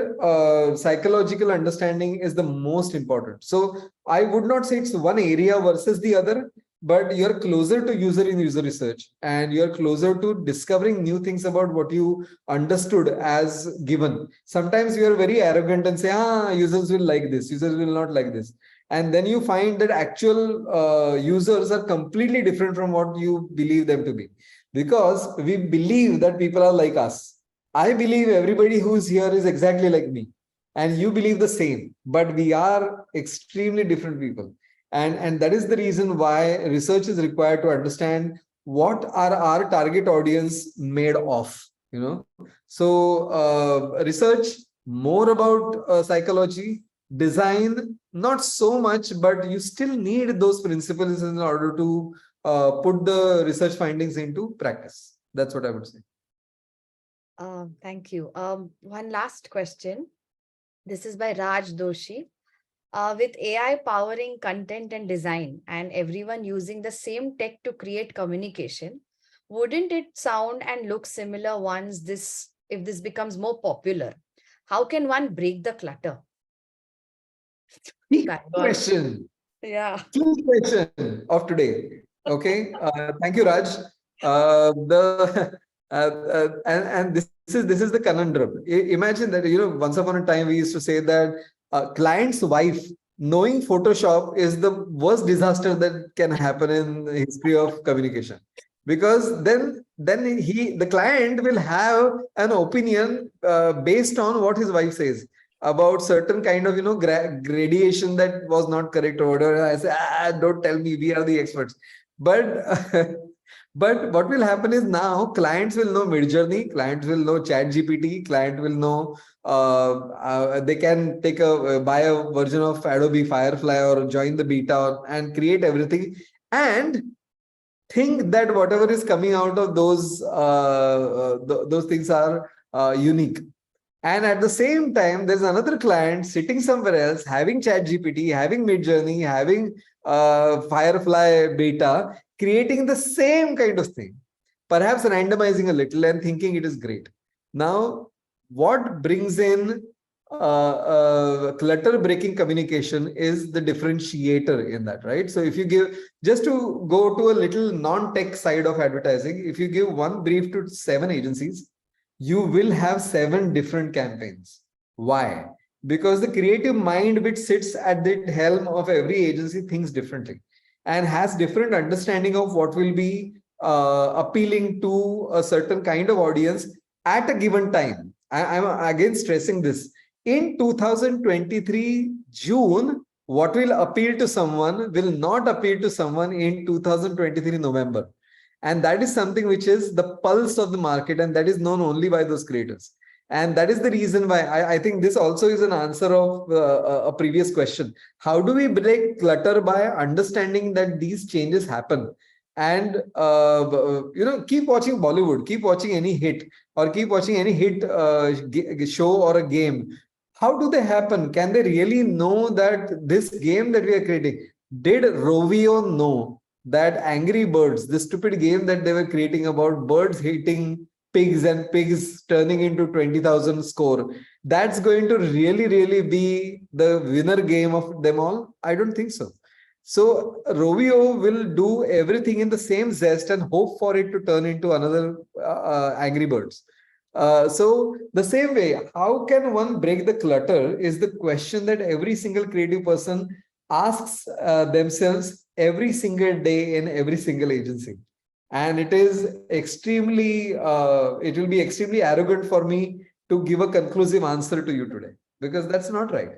psychological understanding is the most important. So I would not say it's one area versus the other, but you're closer to user in user research, and you're closer to discovering new things about what you understood as given. Sometimes you are very arrogant and say, users will like this, users will not like this. And then you find that actual users are completely different from what you believe them to be, because we believe that people are like us. I believe everybody who's here is exactly like me, and you believe the same, but we are extremely different people. And that is the reason why research is required to understand what are our target audience made of, you know. So research more about psychology, design not so much, but you still need those principles in order to put the research findings into practice. That's what I would say. Thank you. One last question. This is by Raj Doshi. With AI powering content and design and everyone using the same tech to create communication, wouldn't it sound and look similar if this becomes more popular? How can one break the clutter? Key question. Yeah. Key question of today. Okay. Thank you, Raj. And this is the conundrum. Imagine that, you know, once upon a time we used to say that client's wife knowing Photoshop is the worst disaster that can happen in the history of communication, because then the client will have an opinion based on what his wife says about certain kind of, you know, gradation that was not correct or whatever. I say, don't tell me, we are the experts. But but what will happen is now clients will know Midjourney, clients will know ChatGPT, client will know they can take buy a version of Adobe Firefly or join the beta and create everything, and think that whatever is coming out of those things are unique. And at the same time, there's another client sitting somewhere else, having ChatGPT, having Midjourney, having Firefly beta, creating the same kind of thing, perhaps randomizing a little and thinking it is great. Now, what brings in clutter breaking communication is the differentiator in that, right? So if you give, just to go to a little non-tech side of advertising, if you give one brief to 7 agencies, you will have 7 different campaigns. Why? Because the creative mind which sits at the helm of every agency thinks differently and has different understanding of what will be appealing to a certain kind of audience at a given time. I'm again stressing this. In 2023 June, what will appeal to someone will not appeal to someone in 2023 November. And that is something which is the pulse of the market, and that is known only by those creators. And that is the reason why I think this also is an answer of a previous question. How do we break clutter? By understanding that these changes happen. And you know, keep watching Bollywood, keep watching any hit, or keep watching any hit show or a game. How do they happen? Can they really know that this game that we are creating, did Rovio know that Angry Birds, the stupid game that they were creating about birds hating pigs and pigs turning into 20,000 score, that's going to really be the winner game of them all? I don't think so. So Rovio will do everything in the same zest and hope for it to turn into another Angry Birds. So the same way, how can one break the clutter is the question that every single creative person asks themselves every single day in every single agency. And it is extremely, it will be extremely arrogant for me to give a conclusive answer to you today, because that's not right.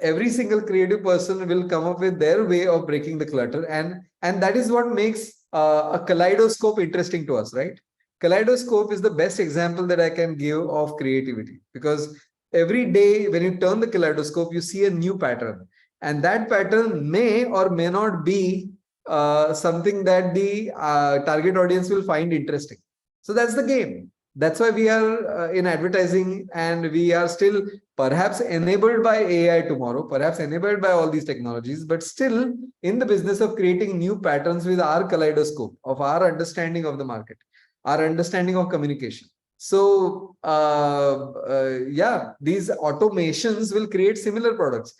Every single creative person will come up with their way of breaking the clutter. And that is what makes a kaleidoscope interesting to us, right? Kaleidoscope is the best example that I can give of creativity, because every day when you turn the kaleidoscope, you see a new pattern. And that pattern may or may not be something that the target audience will find interesting. So that's the game. That's why we are in advertising, and we are still perhaps enabled by AI tomorrow, perhaps enabled by all these technologies, but still in the business of creating new patterns with our kaleidoscope of our understanding of the market, our understanding of communication. So yeah, these automations will create similar products.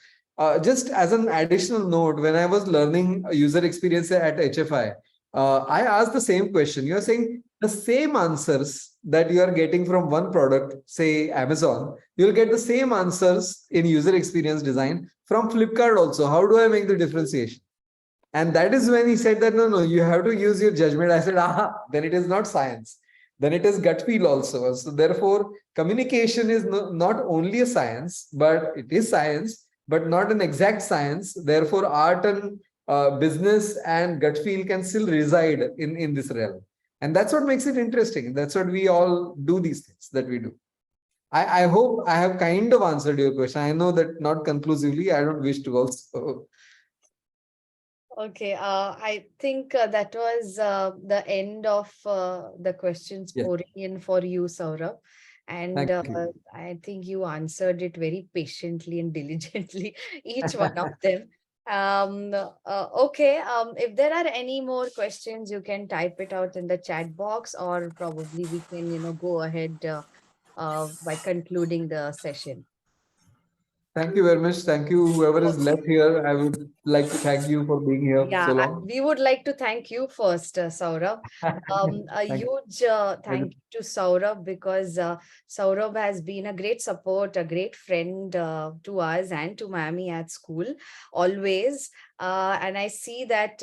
Just as an additional note, when I was learning user experience at HFI, I asked the same question. You're saying the same answers that you are getting from one product, say Amazon, you'll get the same answers in user experience design from Flipkart also. How do I make the differentiation? And that is when he said that, no, you have to use your judgment. I said, then it is not science. Then it is gut feel also. So therefore, communication is not only a science, but it is science, but not an exact science. Therefore, art and business and gut feel can still reside in this realm. And that's what makes it interesting. That's what we all do, these things that we do. I hope I have kind of answered your question. I know that not conclusively. I don't wish to also. Okay, I think that was the end of the questions Yes. pouring in for you, Saurabh. And Thank you. I think you answered it very patiently and diligently, each one of them. Okay, if there are any more questions, you can type it out in the chat box, or probably we can, go ahead by concluding the session. Thank you very much. Thank you, whoever is left here. I would like to thank you for being here so Yeah, long. we would like to thank you first, Saurabh. A Thank you. huge thank you to Saurabh, because Saurabh has been a great support, a great friend to us and to Miami at school, always. And I see that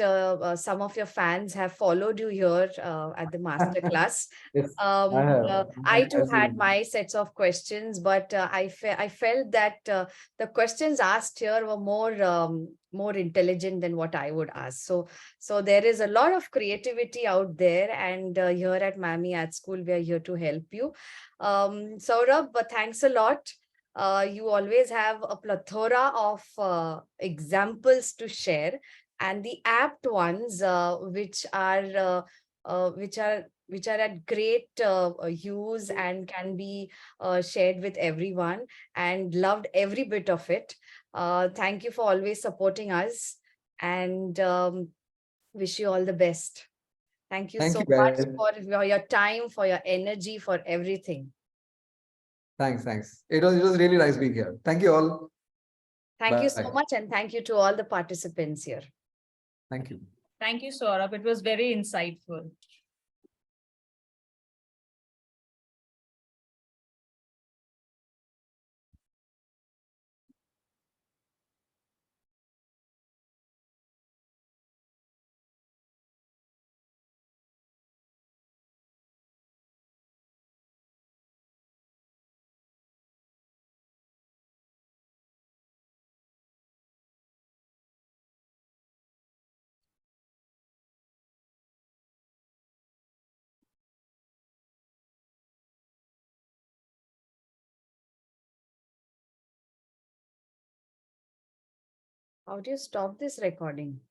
some of your fans have followed you here at the masterclass. Yes, I have. I too I see. had my sets of questions, but I felt that the questions asked here were more intelligent than what I would ask. So there is a lot of creativity out there, and here at Miami at School, we are here to help you. Saurabh, thanks a lot. You always have a plethora of examples to share, and the apt ones, which are at great use and can be shared with everyone, and loved every bit of it. Thank you for always supporting us, and wish you all the best. Thank you Thank so you, much guys. for your time, for your energy, for everything. Thanks. It was really nice being here. Thank you all. Thank you so Bye. much, and thank you to all the participants here. Thank you. Thank you, Saurabh. It was very insightful. How do you stop this recording?